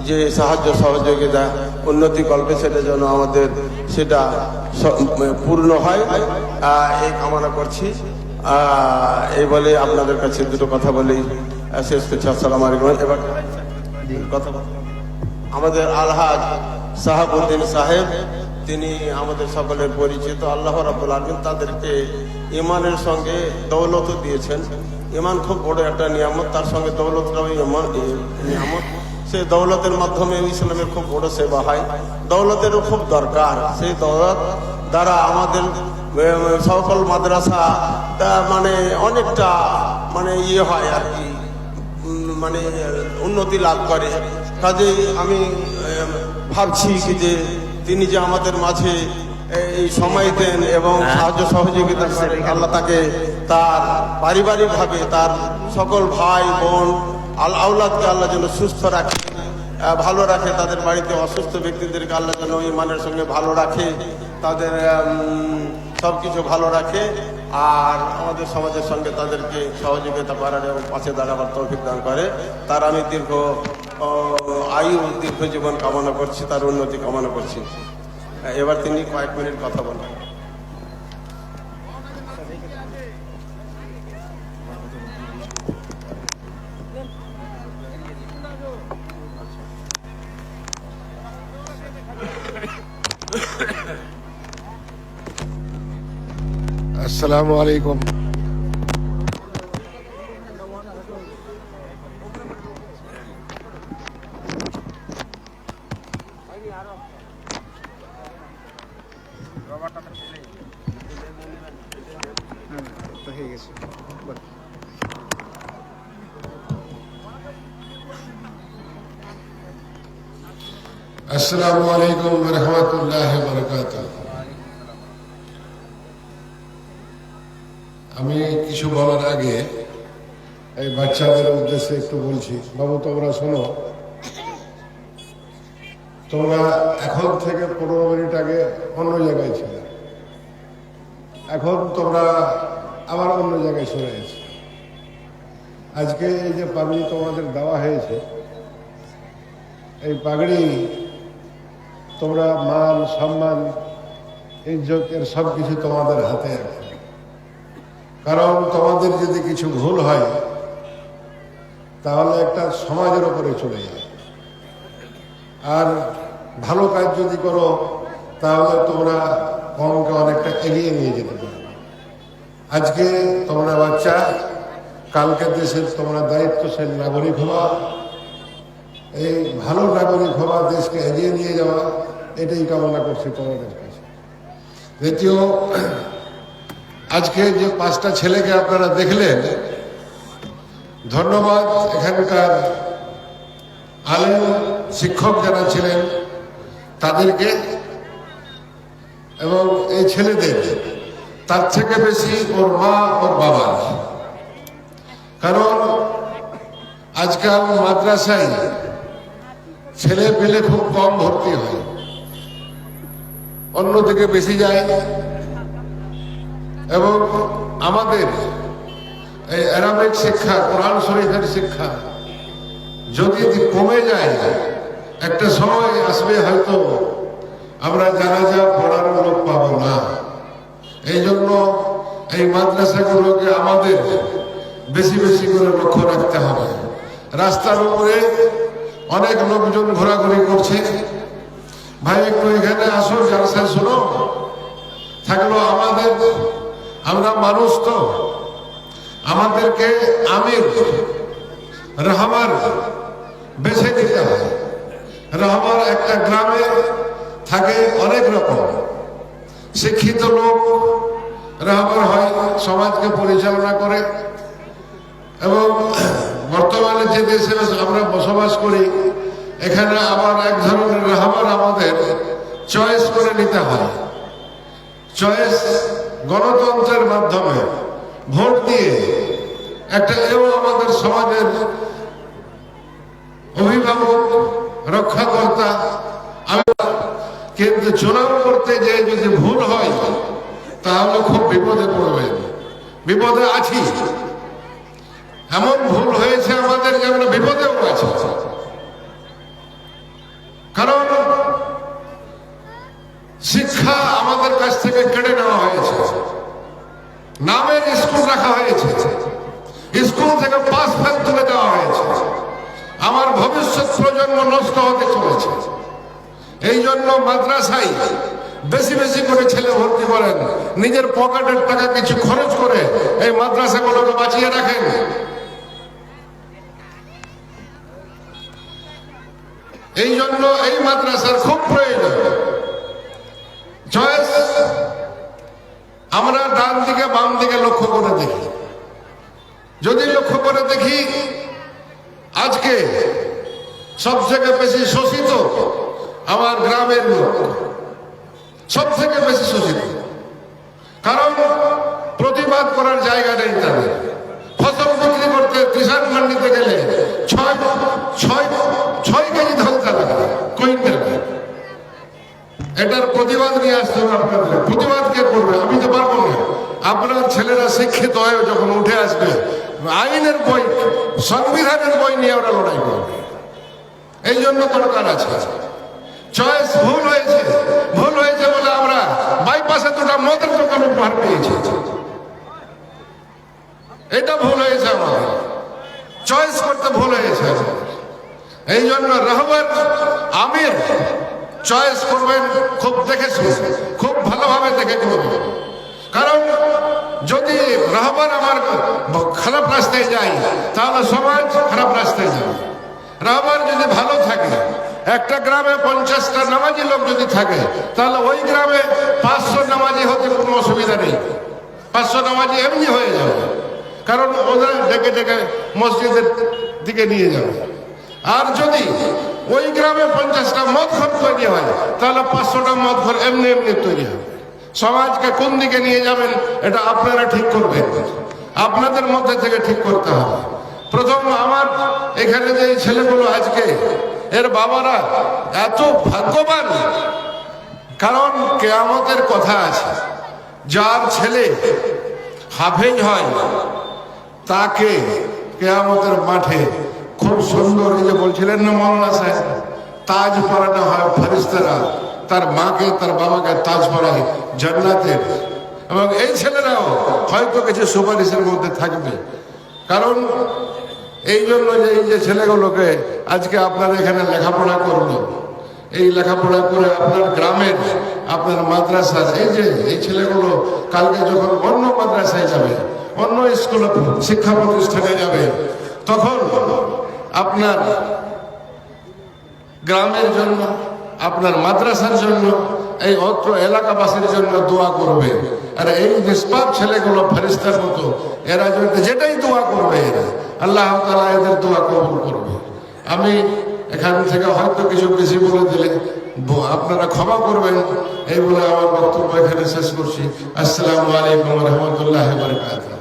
যে সাহায্য সহযোগিতা উন্নতি কল্পে, সেটা যেন আমাদের সেটা পূর্ণ হয়, এই কামনা করছি। এই বলে আপনাদের কাছে দুটো কথা বলেই শেষ করছি। আসসালামু আলাইকুম। এবার কথা আমাদের আলহাজ শাহাবুদ্দিন সাহেব, তিনি আমাদের সকলের পরিচিত। আল্লাহ রাব্বুল আলামিন তাদেরকে ইমানের সঙ্গে দৌলত দিয়েছেন। ইমান খুব বড় একটা নিয়ামত, তার সঙ্গে দৌলতটাও নিয়ামত। সেই দৌলতের মাধ্যমে ইসলামের খুব বড় সেবা হয়, দৌলতেরও খুব দরকার। সেই দৌলত দ্বারা আমাদের সকল মাদ্রাসা মানে অনেকটা মানে ইয়ে হয় আর কি, মানে উন্নতি লাভ করে। কাজেই আমি ভাবছি কি যে তিনি যে আমাদের মাঝে এই সময় দেন এবং সাহায্য সহযোগিতা করেন, আল্লাহ তাকে তার পারিবারিকভাবে তার সকল ভাই বোন আওলাদকে আল্লাহ যেন সুস্থ রাখে, ভালো রাখে। তাদের বাড়িতে অসুস্থ ব্যক্তিদেরকে আল্লাহ যেন ইমানের সঙ্গে ভালো রাখে, তাদের সব কিছু ভালো রাখে। আর আমাদের সমাজের সঙ্গে তাদেরকে সহযোগিতা করার এবং পাশে দাঁড়াবার তৌফিক দান করে। তার আমি দীর্ঘ আয়ু, দীর্ঘ জীবন কামনা করছি, তার উন্নতি কামনা করছি। এবার তিনি কয়েক মিনিট কথা বলেন। আসসালামু আলাইকুম। আসসালামু আলাইকুম ওয়া রাহমাতুল্লাহি ওয়া বারাকাতুহু। আমি কিছু বলার আগে এই বাচ্চাদের উদ্দেশ্যে একটু বলছি। বাবু, তোমরা শোনো, তোমরা এখন থেকে 15 মিনিট আগে অন্য জায়গায় ছিল, এখন তোমরা আবার অন্য জায়গায় চলে গেছো। আজকে এই যে পাগড়ি তোমাদের দেওয়া হয়েছে, এই পাগড়ি তোমরা মান, সম্মান, ইজ্জতের সব কিছু তোমাদের হাতে আছে। কারণ তোমাদের যদি কিছু ভুল হয় তাহলে একটা সমাজের উপরে চলে যায়, আর ভালো কাজ যদি করো তাহলে তোমরা কমকে অনেকটা এগিয়ে নিয়ে যেতে পারবে। আজকে তোমরা বাচ্চা, কালকের দেশের তোমরা দায়িত্বশীল নাগরিক হওয়া, এই ভালো নাগরিক হওয়া, দেশকে এগিয়ে নিয়ে যাওয়া, এটাই কামনা করছি তোমাদের কাছে। দ্বিতীয়, আজকে যে 5টা ছেলেকে আপনারা দেখলেন, ধন্যবাদ এখানকার আলেম শিক্ষক যারা ছিলেন তাদেরকে এবং এই ছেলেদের, তার থেকে বেশি ওর মা, ওর বাবা। কারণ আজকাল মাদ্রাসায় ছেলে পেলে খুব কম ভর্তি হয়, অন্যদিকে বেশি যায়। এবং আমাদের এই আরাবিক শিক্ষা, কোরআন শরীফের শিক্ষা যদি কমে যায়, একটা সময় আসবে হয়তো আমরা জানাজা পড়ার লোক পাবো না। এই জন্য এই মাদ্রাসাগুলোকে আমাদের বেশি বেশি করে লক্ষ্য রাখতে হবে। রাস্তার উপরে অনেক লোকজন ঘোরাঘুরি করছে, ভাই একটু এখানে আসো, জালসা শোনো। থাকলো আমাদের, আমরা মানুষ তো, আমাদেরকে আমির রহমার বেছে নিতে হয়। রহমার একটা গ্রামে থাকে অনেক রকম, শিক্ষিত লোক রাহবার হয়, সমাজকে পরিচালনা করে। এবং বর্তমানে যে দেশে আমরা বসবাস করি, এখানে আবার এক ধরনের রাহবার আমাদের চয়েস করে নিতে হয়। চয়েস গণতন্ত্রের মাধ্যমে ভোট দিয়ে একটা এও আমাদের সমাজের অভিভাবক, রক্ষাকর্তা। কিন্তু চুনাও করতে যে যদি ভুল হয় তাহলে খুব বিপদে পড়বেন। বিপদে আছি, এমন ভুল হয়েছে আমাদের যে আমরা বিপদেও আছি। কারণ শিক্ষা আমাদের কাছ থেকে কেড়ে নেওয়া হয়েছে, নামের স্কুল রাখা হয়েছে, স্কুল থেকে পাস ফেল তুলে দেওয়া হয়েছে। আমার ভবিষ্যৎ প্রজন্ম নষ্ট হতে চলেছে। এই জন্য মাদ্রাসায় বেশি বেশি করে ছেলে ভর্তি করেন, নিজের পকেটের টাকা কিছু খরচ করে এই মাদ্রাসাগুলোকে বাঁচিয়ে রাখেন। এই জন্য এই মাদ্রাসার খুব প্রয়োজন। চয়েস আমরা ডান দিকে বাম দিকে লক্ষ্য করে দেখি। যদি লক্ষ্য করে দেখি, আজকে সব থেকে বেশি শোষিত আমার গ্রামের লোক, সব থেকে বেশি শোষিত। কারণ প্রতিবাদ করার জায়গা নেই তাদের। ফসল বিক্রি করতে কিষাণ মান্ডিতে গেলে ছয় কেজি ধনতা লাগে কুইন্টাল। এটার প্রতিবাদ নিয়ে আসতে হবে আপনাদের। প্রতিবাদ কে করবে? আমি তো পারবো না। আপনার ছেলেরা শিক্ষিত হয়ে যখন উঠে আসবে, আইনের বই, সংবিধানের বই নিয়ে ওরা লড়াই করবে। এই জন্য দরকার আছে। চয়েস ভুল হয়েছে, ভুল হয়েছে বলে আমরা বাইপাসে দুটা মদের দোকান উপহার পেয়েছি। এটা ভুল হয়েছে আমাদের, চয়েস করতে ভুল হয়েছে। এই জন্য রাহবার আমির চয়েস করবেন খুব দেখে শুনে, খুব ভালোভাবে দেখে করবেন। কারণ যদি রাহবার আমার খারাপ রাস্তায় যায় তাহলে সমাজ খারাপ রাস্তায় যাবে। রাহবার যদি ভালো থাকে, একটা গ্রামে 50টা নামাজি লোক যদি থাকে, তাহলে ওই গ্রামে 500 নামাজি হতে কোনো অসুবিধা নেই। 500 নামাজি এমনি হয়ে যাবে, কারণ ওদের ডেকে ডেকে মসজিদের দিকে নিয়ে যাবে। আর যদি ওই গ্রামে 50টা মদ ঘর তৈরি হয়, তাহলে 500টা মদ ঘর এমনি এমনি তৈরি হবে। সমাজকে কোন দিকে নিয়ে যাবেন এটা আপনারা ঠিক করবেন, আপনাদের মধ্যে থেকে ঠিক করতে হবে। প্রথম আমার এখানে যে ছেলেগুলো আজকে, এর বাবারা এত ভাগ্যবান, কারণ কিয়ামতের কথা আছে। যার ছেলে হাফেজ হয় তাকে কিয়ামতের মাঠে খুব সুন্দর, এই যে বলছিলেন না মৌলানা সাহেব, তাজ পরানো হয় ফেরেশতারা। তার মাকে, তার বাবাকে তাজ পরায় জান্নাতের। এবং এই ছেলেরাও হয়তো কিছু সুপারিশের মধ্যে থাকবে। কারণ এই জন্য যে এই যে ছেলেগুলোকে আজকে আপনারা এখানে লেখাপড়া করলো, এই লেখাপড়া করে আপনার গ্রামের, আপনার মাদ্রাসার এই ছেলেগুলো কালকে যখন অন্য মাদ্রাসায় যাবে, অন্য স্কুলে শিক্ষা প্রতিষ্ঠানে যাবে, তখন আপনার গ্রামের জন্য, আপনার মাদ্রাসার জন্য, এই অত্র এলাকাবাসীর জন্য দোয়া করবে। আর এই নিষ্পাপ ছেলেগুলো ফেরেশতার মতো, এরা যদি যেটাই দোয়া করবে, আল্লাহ তাআলা এদের দোয়া কবুল করবে। আমি এখান থেকে হয়তো কিছু বেশি বলে দিলে আপনারা ক্ষমা করবেন, এই বলে আমার বক্তব্য এখানে শেষ করছি। আসসালামু আলাইকুম ওয়া রাহমাতুল্লাহি ওয়া বারাকাতুহু।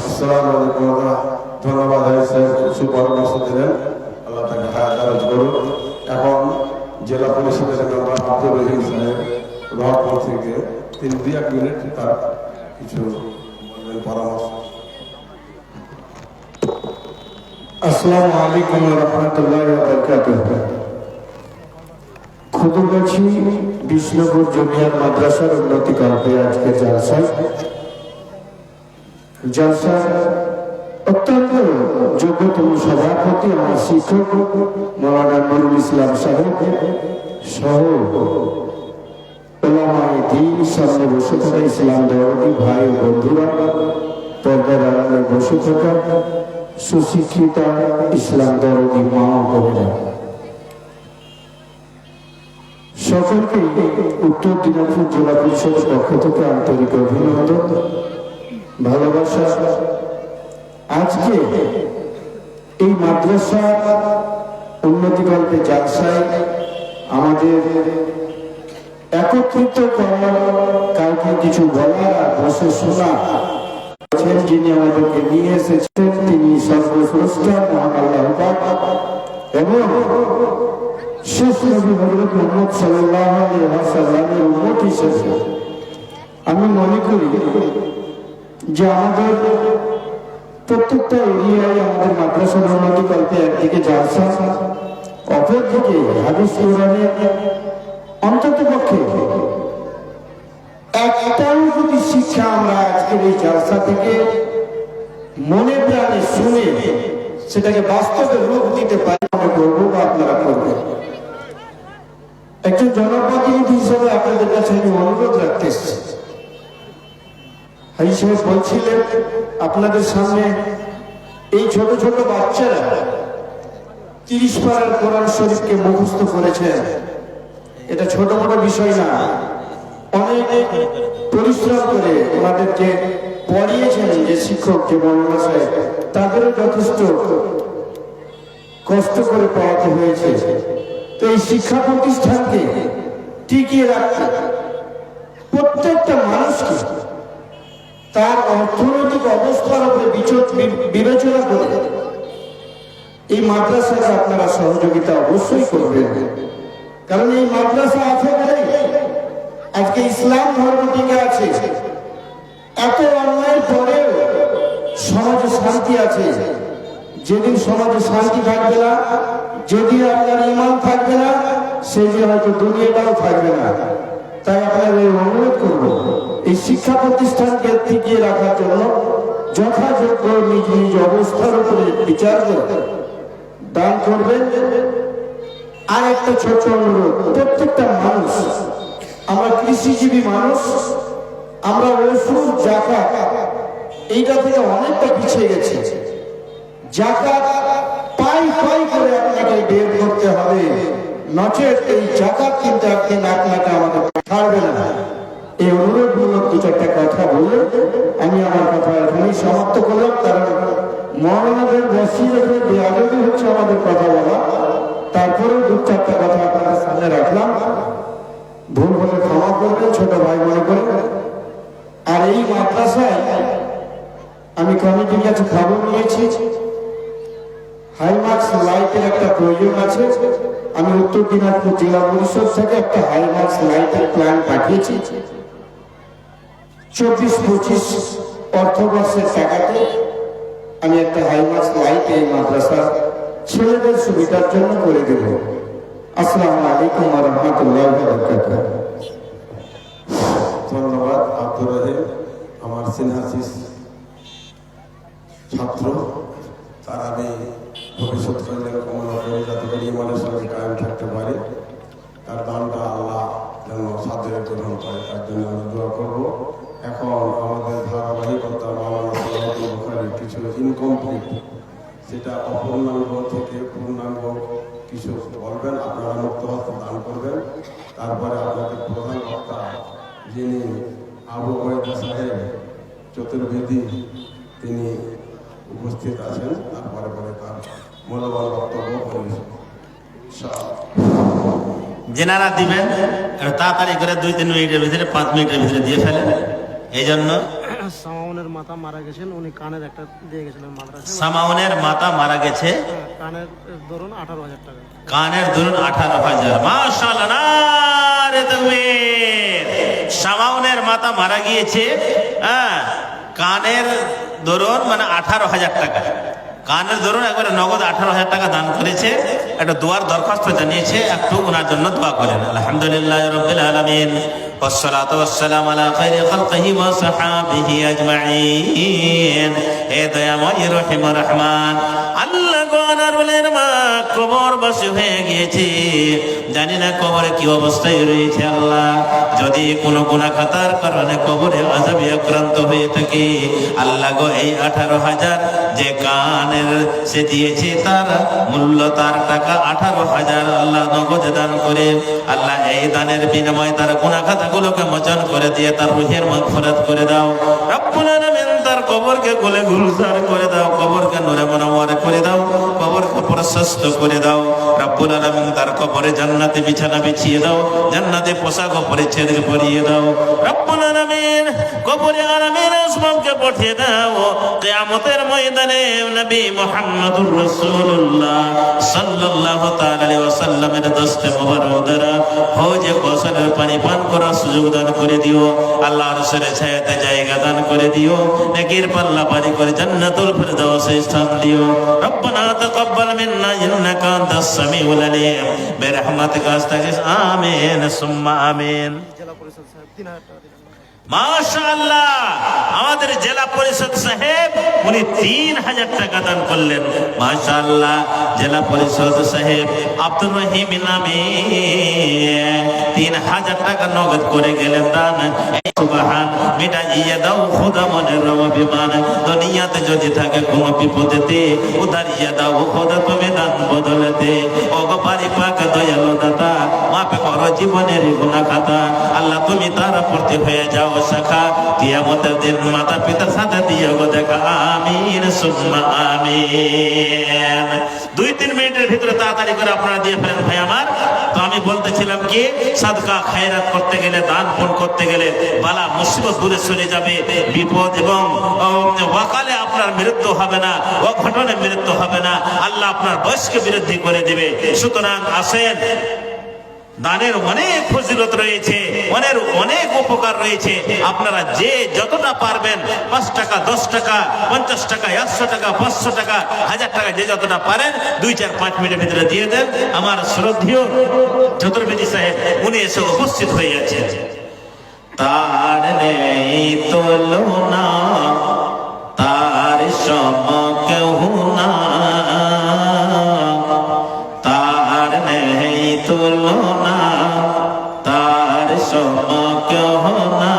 আসসালামু আলাইকুম। ধন্যবাদ সুপরামর্শ দিলেন, আল্লাহ তাকে হায়াত দারাজ করুন। এখন জেলা পরিষদের মেম্বার আব্দুর রহিম সাহেব রহমান থেকে তিনি 2-1 মিনিট তার কিছু বলবেন পরামর্শ। আসসালামু আলাইকুম ওয়া রাহমাতুল্লাহি ওয়া বারাকাতুহু। খুদুগাছি বিষ্ণুপুর জুনিয়র মাদ্রাসার উন্নতি করবে আজকে জলসা অত্যন্ত যোগ্যতম সভাপতি আমার শিক্ষক মৌলানা নুরুল ইসলাম সাহেব সহ ওলামায়ে দ্বীন, সামনে বসে থাকা ইসলাম দরদি ভাই ও বন্ধুরা, পর্দার আড়ালে বসে থাকা সুশিক্ষিতা ইসলাম দরদি মা ও বোনেরা, সকলকে উত্তর দিনাজপুর জেলা পরিষদের পক্ষ থেকে আন্তরিক অভিনন্দন, ভালোবাসা। আজকে এই মাদ্রাসা উন্নতিকল্পে জালসায় আমাদের একত্রিত করার, কাউকে কিছু বলার আর বসে শোনা, যিনি আমাদেরকে নিয়ে এসেছেন তিনি সর্বশ্রেষ্ঠা মহান আল্লাহ পাক এবং শেষ নবী হযরত মুহাম্মদ সাল্লাল্লাহু আলাইহি ওয়াসাল্লামের উম্মত হিসেবে আমি মনে করি যে আমাদের প্রত্যেকটা এরিয়ায় আমাদের মাদ্রাসার উন্নতিকল্পে একদিকে জালসা, অপরদিকে হাদিস কোরআনের অন্তত পক্ষে একটাও যদি শিক্ষা আমরা আজকের এই জালসা থেকে মনে প্রাণে শুনে সেটাকে বাস্তবে রূপ দিতে পারি, আমরা করবো বা আপনারা করবেন। একজন জনপ্রতিনিধি হিসেবে আপনাদের কাছে আমি অনুরোধ রাখতে এসেছি। হাজি সাহেব বলছিলেন আপনাদের সামনে এই ছোট ছোট বাচ্চারা 30 পারার কোরআন শরীফকে মুখস্থ করেছেন। এটা ছোট মোটো বিষয় না, অনেক পরিশ্রম করে ওনাদেরকে পড়িয়েছেন যে শিক্ষক, যে মৌলানা সাহেব, তাদেরও যথেষ্ট কষ্ট করে পড়াতে হয়েছে। তো এই শিক্ষা প্রতিষ্ঠানকে টিকিয়ে রাখতে প্রত্যেকটা মানুষকে তার অর্থনৈতিক অবস্থার উপরে বিবেচনা করে এই মাদ্রাসাকে আপনারা সহযোগিতা অবশ্যই করবেন। কারণ এই মাদ্রাসা আছে বলেই আজকে ইসলাম ধর্ম টিকে আছে। এত অন্যায়ের পরেও সমাজে শান্তি আছে। যেদিন সমাজে শান্তি থাকবে না, যেদিন আপনার ঈমান থাকবে না, সেদিন হয়তো দুনিয়াটাও থাকবে না। তাই আপনাদের অনুরোধ করবো এই শিক্ষা প্রতিষ্ঠানকে টিকিয়ে রাখার জন্য যথাযোগ্য নিজ নিজ অবস্থার উপরে বিচার করে দান করবেন। আর একটা ছোট অনুরোধ, প্রত্যেকটা মানুষ, আমরা কৃষিজীবী মানুষ, আমরা ওষুধ জাকাত এইটা থেকে অনেকটা পিছিয়ে গেছি। জাকাত পাই পাই করে আপনাকে বের করতে হবে, নচেত এই জাকাত কিন্তু একদিন আপনাকে আমাদের ছাড়বে না। এই অনুরোধমূলক 2-4টা কথা বলে আমি আমার কথা এখানেই সমাপ্ত করলাম। কারণ মৌলানাদের বসিয়ে রেখে বেয়াদবি হচ্ছে আমাদের কথা বলা, তারপরেও 2-4টা কথা আপনাদের সামনে রাখলাম। ভুল হলে ক্ষমা করবেন, ছোট ভাই মনে করে। আর এই মাদ্রাসায় আমি কমিটির কাছে খবর নিয়েছি, হাইমার্কস লাইটের একটা প্রয়োজন আছে। আমি উত্তর দিনাজপুর জেলা পরিষদ থেকে একটা হাইমার্কস লাইটের প্ল্যান পাঠিয়েছি। 24-25 অর্থবর্ষের টাকাতে আমি একটা হাইমার্কস লাইট এই মাদ্রাসার ছেলেদের সুবিধার জন্য করে দেব। আসসালামু আলাইকুম ওয়া রাহমাতুল্লাহি ওয়া বারাকাতুহু। ধন্যবাদ আব্দুর রহিম, আমার সিনহাসিস ছাত্র। তার আমি ভবিষ্যৎ কল্যাণ কামনা করি যাতে করে ইমানের সঙ্গে কায়েম থাকতে পারে। তার দানটা আল্লাহ যেন সাদরে গ্রহণ করে, তার জন্য আমি দোয়া করব। এখন আমাদের ধারাবাহিকতা মাওলানা সালাউদ্দিন বুখারী কিছু ইনকমপ্লিট, সেটা অপূর্ণাঙ্গ থেকে পূর্ণাঙ্গ কিছু বলবেন, আপনারা মুক্ত হস্তে দান করবেন। তারপরে আপনাদের প্রধান বক্তা যিনি আবু ওবায়দা সাহেব চতুর্বেদী, তিনি উপস্থিত আছেন। তারপরে পরে তার মূল্যবান বক্তব্য যেনারা দিবেন তাড়াতাড়ি করে 2-3 মিনিটের ভিতরে, 5 মিনিটের ভিতরে দিয়ে ফেলেন। এই জন্য সামাউনের মাতা মারা গেছেন, উনি কানের একটা দিয়ে গেছিলেন মাদ্রাসা। সামাউনের মাতা মারা গেছে, কানের ধরুন 18,000 টাকা। কানের ধরুন 18,000। মাশাআল্লাহ, নারে তাকবীর। সামাউনের মাতা মারা গিয়েছে, হ্যাঁ, কানের ধরুন মানে 18,000 টাকা। কানের ধরুন একবারে নগদ 18,000 টাকা দান করেছে। একটা দোয়ার দরখাস্ত জানিয়েছে, একটু ওনার জন্য দোয়া করেন। আলহামদুলিল্লাহ রাব্বিল আলামিন, والصلاة والسلام على خير خلقه وصحابه أجمعين। হে দয়াময় রহিম রহমান, আল্লাহ গো, আনারুলের মা কবরবাসী হয়ে গিয়েছে। জানি না কবরে কি অবস্থায় রয়েছে আল্লাহ। যদি কোনো গুনাহ খাতার কারণে কবরে আযাবে আক্রান্ত হয়ে থাকে আল্লাহ গো, এই 18,000 যে কানের সে দিয়েছে তার মূল্য, তার টাকা 18,000 আল্লাহ নগদ দান করে আল্লাহ এই দানের বিনিময়ে তার গুনাহ খাতাগুলোকে মোচন করে দিয়ে তার রুহের মাগফিরাত করে দাও রব্বুল আলামিন। তার কবরকে গলে গুলজার করে দাও, কবরকে নূরে মুনাওয়ার করে দাও, কবরকে প্রশস্ত করে দাও রব্বুল আলামিন। তার কবরে জান্নাতে বিছানা বিছিয়ে দাও, জান্নাতে পোশাক পরিচ্ছদ পরিয়ে দাও রব্বুল আলামিন। কবরে আরামের আসবাবকে পাঠিয়ে দাও, কিয়ামতের ময়দানে নবী মুহাম্মদুর রাসূলুল্লাহ সাল্লাল্লাহু তাআলা আলাইহি ওয়াসাল্লামের দস্তে মোবারক দ্বারা হজে গোসলের পানি পান করার সুযোগ দান করে দিও আল্লাহ। আরশের ছায়াতে জায়গা দান করে দিও, নেকির পাল্লা পারি করে জান্নাতুল ফিরদাউসে স্থান দিও। রব্বানা তাকাব্বাল মিন্না ইন্নাকা আনতাস সামিউল আলিম বিরহমাতিকা আস্তাগিস। আমিন সুম্মা আমিন। জেলা পরিষদ সাহেব 3,000 টাকা দিলেন। মাশাআল্লাহ, আমাদের জেলা পরিষদ সাহেব উনি 3,000 টাকা দান করলেন। মাশাআল্লাহ, জেলা পরিষদ সাহেব আব্দুর রহিম নামে 3,000 টাকা নগদ করে গেলেন দান। সুবহান, মিটাইয়ে দাও খোদা মনের অভিমান, দুনিয়াতে যদি থাকে কোনো বিপদেতে উদারিয়ে দাও খোদা তুমি দান বদলেতে। ও গো পারি পাক দয়ালু দাতা, মাফ করো জীবনের গুনাহ খাতা আল্লাহ, তুমি তার প্রতি হয়ে যাও শাখা, কিয়ামতের দিন মাতা পিতার সাথে দিও গো দেখা। আমিন সুম্মা আমিন। 2-3 মিনিটের ভিতরে তাড়াতাড়ি করে আপনারা দিয়ে ফেলেন ভাই আমার। তো আমি বলতেছিলাম কি, সাদকা খায়রাত করতে গেলে, দান পুণ্য করতে গেলে বালা মুসিবত দূরে সরে যাবে, বিপদ এবং ওয়াকালে আপনার মৃত্যু হবে না, অঘটনে মৃত্যু হবে না, আল্লাহ আপনার বয়সকে বৃদ্ধি করে দিবে। সুতরাং আসেন, দানের অনেক ফজিলত রয়েছে, অনেক উপকার রয়েছে। আপনারা যে যতটা পারবেন, 5 টাকা, 10 টাকা, 50 টাকা, 100 টাকা, 500 টাকা, 1000 টাকা, যে যতটা পারেন 2-4-5 মিনিটের ভিতরে দিয়ে দেন। আমার শ্রদ্ধেয় চতুর্বেদী সাহেব উনি এসে উপস্থিত হয়ে আছেন। তার নেই তুলনা, তার সম কেউ না, তার নেই তুলনা, তার সম কেউ না,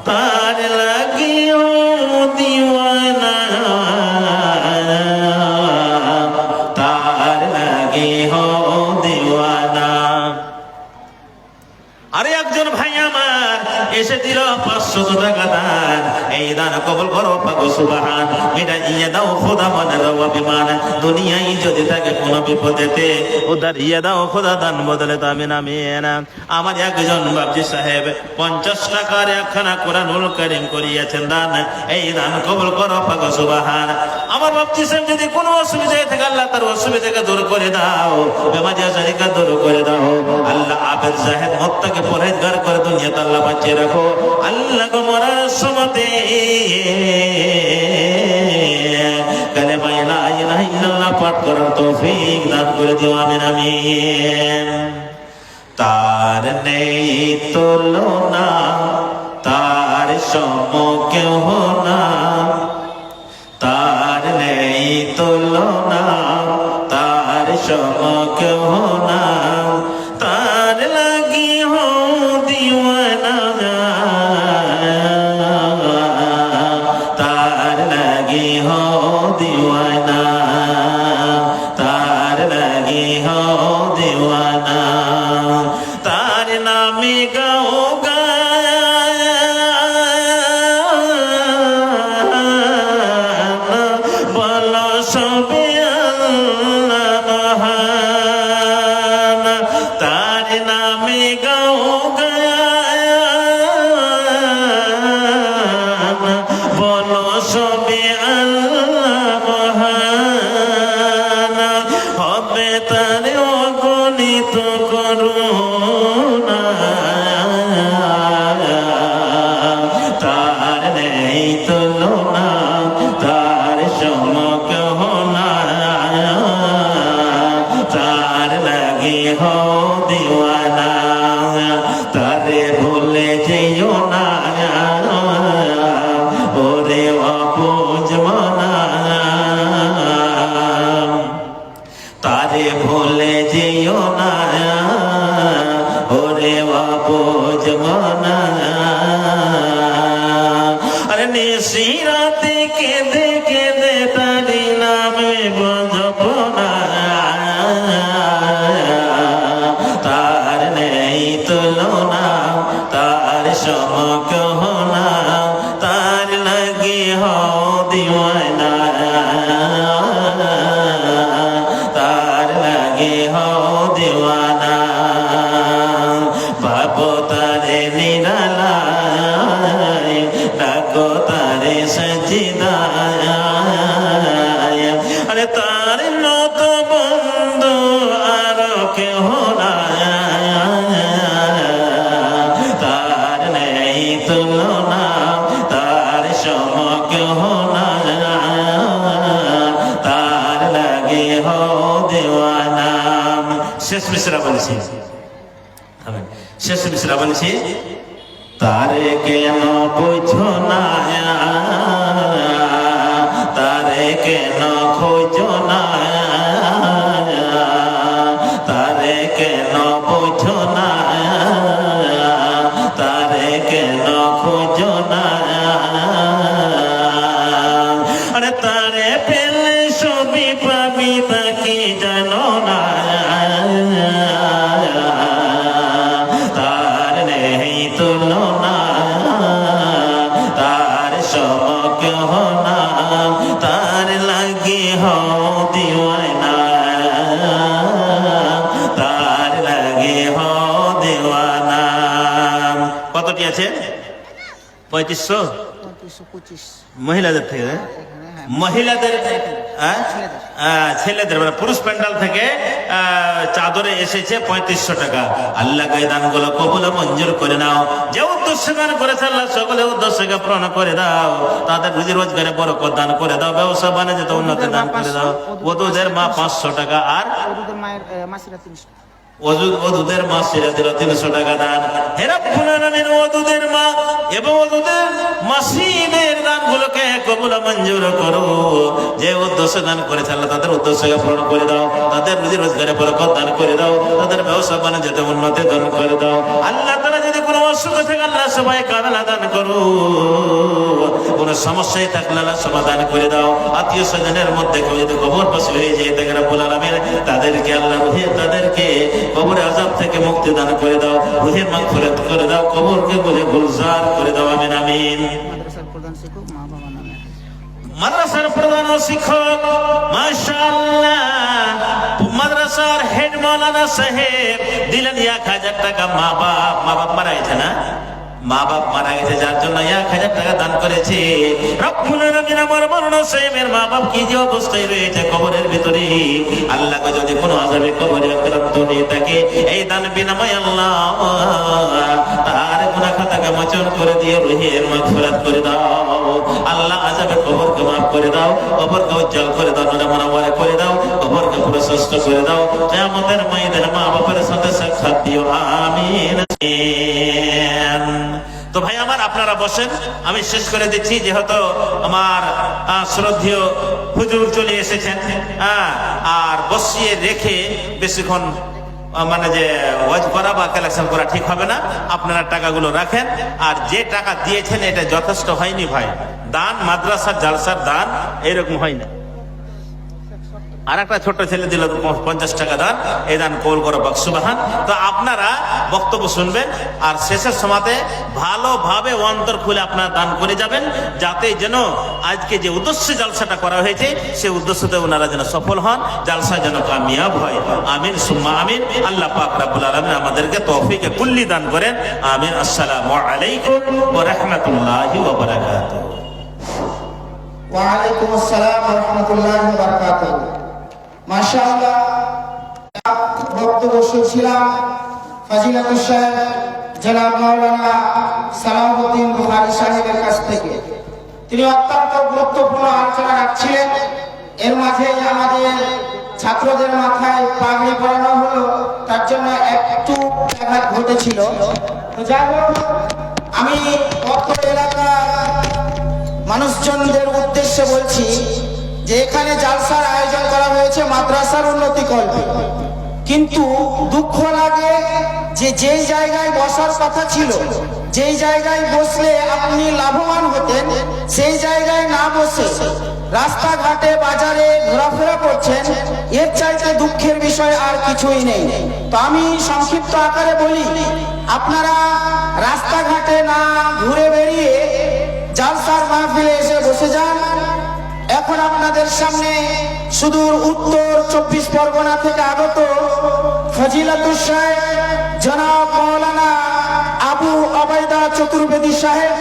তার লাগিও দিওয়ানা, তার লাগিও দিওয়ানা। আরে একজন ভাই আমার এসে দিল 500 টাকা দান, এই দান কবুল করো পাক সুবহান। মিটাইয়ে দাও খোদা মনের অভিমান, দুনিয়ায় যদি থাকে কোনো বিপদেতে উদারিয়ে দাও খোদা দান বদলে। তো আমিন আমিন। আমার একজন বাবজি সাহেব 50 টাকার একখানা কোরআনুল কারীম করিয়েছেন দান, এই দান কবুল করো পাক সুবহান। আমার বাবজি সাহেব যদি কোনো অসুবিধায় থাকে আল্লাহ তার অসুবিধাকে দূর করে দাও, বেমারি আজারিকে দূর করে দাও আল্লাহ। আবেদ জাহেদ মুত্তাকি পরহেজগার করে দুনিয়াতে আল্লাহ বাঁচিয়ে রাখো আল্লাহ। গো মরার সময়তে কালেমা লা ইলাহা ইল্লাল্লাহ পাঠ করার তৌফিক দান করে দিও আমিন আমিন। তার নেই তুলনা, তার সম কেউ না, তার নেই তুলনা, তার সম কেউ না, তার লাগি হো দিওয়ানা, তার লাগি হো দিওয়ানা, তার লাগি হো দিওয়ানা। তার নামে গাও বলো সবে আল্লাহ মহান, তার নামে গাও বলো সবে আল্লাহ মহান। হবে তার অগণিত করুণা, তার নেই তুলনা, তার সম কেউ না, তার লাগে হো দিওয়ানা। তারে ভুলে যেও না ওরে অবুঝ মনা, তারে ভুলে যেও না ওরে অবুঝ মনা আরে নিশিরাতে কেঁদে কেঁদে তারি নামে বজপনা তার নেই তুলনা তার সমকহনা তার লাগে হও দিওয়ানা তার লাগে হও দিওয়ানা বাবু তারে নিরালায় ডাকো তারে সজিদায় আরে তার নত বন্ধু আর কেহ নাই তার নেই তুলনা তার সমকেহ নাই তার লাগে হও দেওয়ানা শেষ মিশ্রা বলছি শেষ মিশ্রা বলছি তারে কেন বুঝো না তারে কেন খোঁজো না তারে কেন বুঝো না তারে কেন খোঁজো না আরে তারে পেলে সবই পাবি তাকে জানো না তার নেই তুলনা তার সমকেহ না তার লাগে হও দিওয়ানা তার লাগে হও দেওয়ানা কতটি আছে 3500 3525 মহিলাদের থেকে মহিলাদের ছেলেদের মানে পুরুষ প্যান্ডাল থেকে চাদরে এসেছে 3500 টাকা আল্লাহ এই দানগুলো কবুল মঞ্জুর করে নাও যে উদ্দেশ্যে দান করেছে আল্লাহ সকলে উদ্দেশ্যকে পূরণ করে দাও তাদের রুজি রোজগারে বরকত দান করে দাও ব্যবসা বাণিজ্যে উন্নতি দান করে দাও বধূদের মা 500 টাকা আর ওদের মায়ের মাসিরা 300 ওদের মা সেরা দিল 300 টাকা দান হেরা ফুলানের ওদের মা এবং ওদের মাসিদের দানগুলোকে কবুল মঞ্জুর করো যে উদ্দেশ্যে দান করেছে আল্লাহ তাদের উদ্দেশ্যকে পূরণ করে দাও তাদের রুজি রোজগারে বরকত দান করে দাও তাদের ব্যবসা বাণিজ্যে উন্নতি দান করে দাও আল্লাহ তারা যদি কোনো অসুখ থাকে আল্লাহ সবাই কামেলা দান করো কোনো সমস্যায় থাকলে আল্লাহ সমাধান করে দাও আত্মীয় স্বজনের মধ্যে কেউ যদি কবরবাসী হয়ে যায় তাকে রব্বুল আলামিন তাদেরকে আল্লাহ তাদেরকে কবরে আযাব থেকে মুক্তি দান করে দাও রুহের মাগফিরাত করে দাও কবরকে বলে গুলজার করে দাও আমিন আমিন মাদ্রাসার প্রধান শিক্ষক মা বাবা নামে মাদ্রাসার প্রধান শিক্ষক মাশাআল্লাহ মাদ্রাসার হেড মাওলানা সাহেব দিলেন 1000 টাকা মা বাপ মারা গেছে না মা বাপ মারা গেছে যার জন্য 1000 টাকা দান করেছে রব্বুল আলামিন আমার মাওলানা সাহেবের মা বাপ কি যে অবস্থায় রয়েছে কবরের ভিতরে আল্লাহকে যদি কোনো আযাবে কবরে আক্রান্ত হয়ে থাকে এই দান বিনাময় আল্লাহ তার গুনাহ খাতাকে মোচন করে দিয়ে রুহের মাগফিরাত করে দাও আল্লাহ আযাবে কবরকে মাফ করে দাও কবরকে উজ্জ্বল করে দাও নূরে মুনাওয়ারা করে দাও কবরকে প্রশস্ত করে দাও কিয়ামতের ময়দানে মা বাবার সাথে সাক্ষাৎ দিও আমিন তো ভাই আমার আপনারা বসেন আমি শেষ করে দিচ্ছি যেহেতু আমার শ্রদ্ধেয় হুজুর চলে এসেছেন আর বসিয়ে রেখে বেশিক্ষণ মানে যে ওয়াজ করা বা কালেকশন করা ঠিক হবে না আপনারা টাকাগুলো রাখেন আর যে টাকা দিয়েছেন এটা যথেষ্ট হয়নি ভাই দান মাদ্রাসার জালসার দান এরকম হয় না আর একটা ছোট ছেলে দিল 50 টাকা দান এই দান কবুল করো সুবহান তো আপনারা বক্তব্য শুনবেন আর শেষের সময়তে ভালোভাবে অন্তর খুলে আপনারা দান করে যাবেন যাতে যেন আজকে যে উদ্দেশ্যে জালসাটা করা হয়েছে সেই উদ্দেশ্যতে ওনারা যেন সফল হন জালসা যেন কামিয়াব হয় আমিন সুম্মা আমিন আল্লাহ পাক রব্বুল আলামিন আমাদেরকে তৌফিকে কুল্লি দান করেন আমিন আসসালামু আলাইকুম ওয়া রাহমাতুল্লাহি ওয়া বারাকাতুহু ওয়া আলাইকুম আসসালাম ওয়া রাহমাতুল্লাহি ওয়া বারাকাতুহু মাশাআল্লাহ বক্তব্য শুনছিলাম ফাজিলাতুল শাইখ জনাব মাওলানা সালাউদ্দিন বুখারী সাহেবের কাছ থেকে তিনি অত্যন্ত গুরুত্বপূর্ণ আলোচনা রাখছিলেন এর মাঝে আমাদের ছাত্রদের মাথায় পাগড়ি পরানো হলো তার জন্য একটু ব্যাঘাত ঘটেছিল তো যাই হোক আমি অত্র এলাকার মানুষজনদের উদ্দেশ্যে বলছি যে এখানে জালসার আয়োজন করা হয়েছে মাদ্রাসার উন্নতি করবে কিন্তু দুঃখ লাগে যে যে যেই জায়গায় বসার কথা ছিল, যেই জায়গায় বসলে আপনি লাভবান হতেন, সেই জায়গায় না বসে রাস্তাঘাটে বাজারে ঘোরাফেরা করছেন, এর চাইতে দুঃখের বিষয় আর কিছুই নেই। তো আমি সংক্ষিপ্ত আকারে বলি, আপনারা রাস্তাঘাটে না ঘুরে বেরিয়ে জালসার মাহফিলে এসে বসে যান। এখন আপনাদের সামনে সুদূর উত্তর 24 পরগনা থেকে আগত ফজিলাতুল শাইখ জনাব মাওলানা আবু ওবায়দা চতুর্বেদী সাহেব,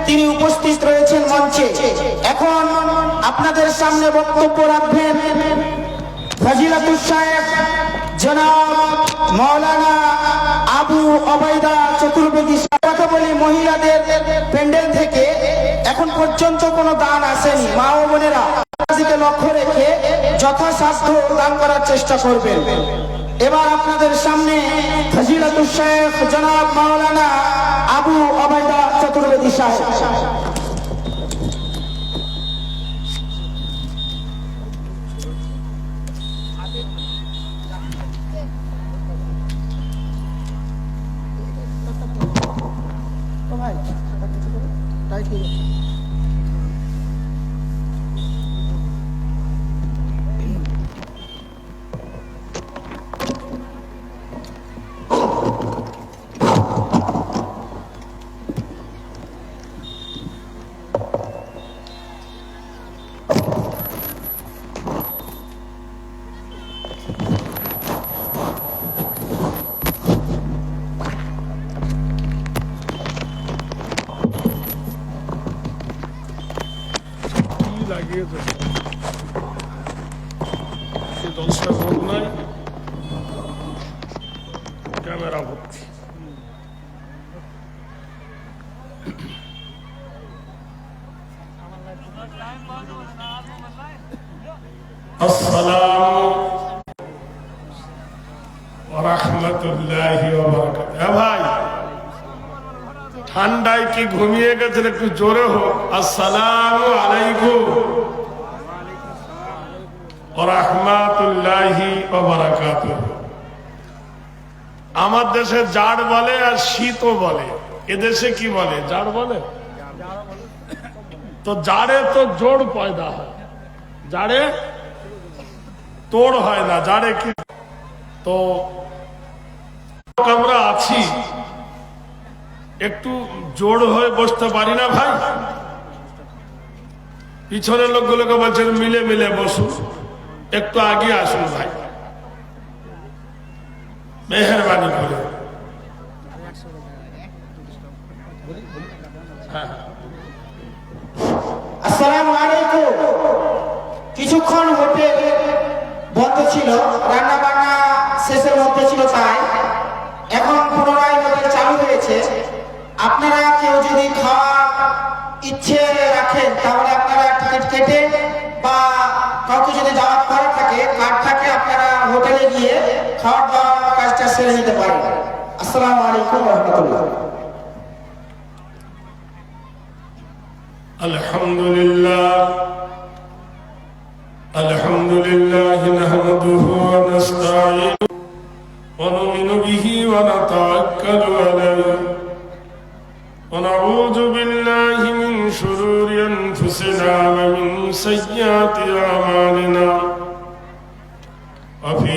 তিনি উপস্থিত রয়েছেন মঞ্চে। এখন আপনাদের সামনে বক্তব্য রাখবেন ফজিলাতুল শাইখ জনাব মাওলানা আবু ওবায়দা চতুর্বেদী সাহেব। কথা বলি, মহিলাদের প্যান্ডেল থেকে এখন পর্যন্ত কোনো দান আসেনি। মা ও বোনেরা দিকে লক্ষ্য রেখে যথাসাধ্য দান করার চেষ্টা করবেন। এবার আপনাদের সামনে ফজিলাতুল শাইখ জনাব মাওলানা আবু ওবায়দা চতুর্বেদী সাহেব। ক্যামেরা ভর্তি। আসসালামু রাহমাতুল্লাহি ওয়া বারাকাতুহু। ভাই ঠান্ডায় কি ঘুমিয়ে গেছেন? একটু জোরে হোক। আসসালামু আলাইকুম ওয়া রাহমাতুল্লাহি ওয়া বারাকাতুহু। আমার দেশে জাড় বলে আর শীতও বলে, এদেশে কি বলে? জাড় বলে। তো জাড়ে তো জোড় পয়দা হয়, জাড়ে তোড় হয় না। জাড়ে কি তো আমরা আছি, একটু জোড় হয়ে বসতে পারি না ভাই? পিছনের লোকগুলোকে বলছেন মিলে মিলে বসুন, একটু আগে আসুন ভাই, মেহেরবানি করে। আসসালামু আলাইকুম। কিছুক্ষণ হোটেল বন্ধ ছিল, রান্না বান্না শেষের মধ্যে ছিল, তাই এখন পুনরায় হোটেল চালু হয়েছে। আপনারা কেউ যদি খাওয়ার ইচ্ছে রাখেন তাহলে আপনারা টিকিট কেটে বা কাউকে যদি দাওয়াত করা থাকে, কার্ড থাকে, আপনারা হোটেলে গিয়ে খাওয়ার দাওয়ার কাজটা সেরে নিতে পারেন। আসসালামু আলাইকুম ওয়া রাহমাতুল্লাহ। আলহামদুলিল্লাহ আলহামদুলিল্লাহ নাহমাদুহু ওয়া নাস্তাঈনুহু ওয়া নু'মিনু বিহি ওয়া নাতাওয়াক্কালু আলাইহি ওয়া নাউযু বিল্লাহি মিন শুরুরি আনফুসিনা ওয়া মিন সাইয়্যাতি আ'মালিনা। ওয়া ফি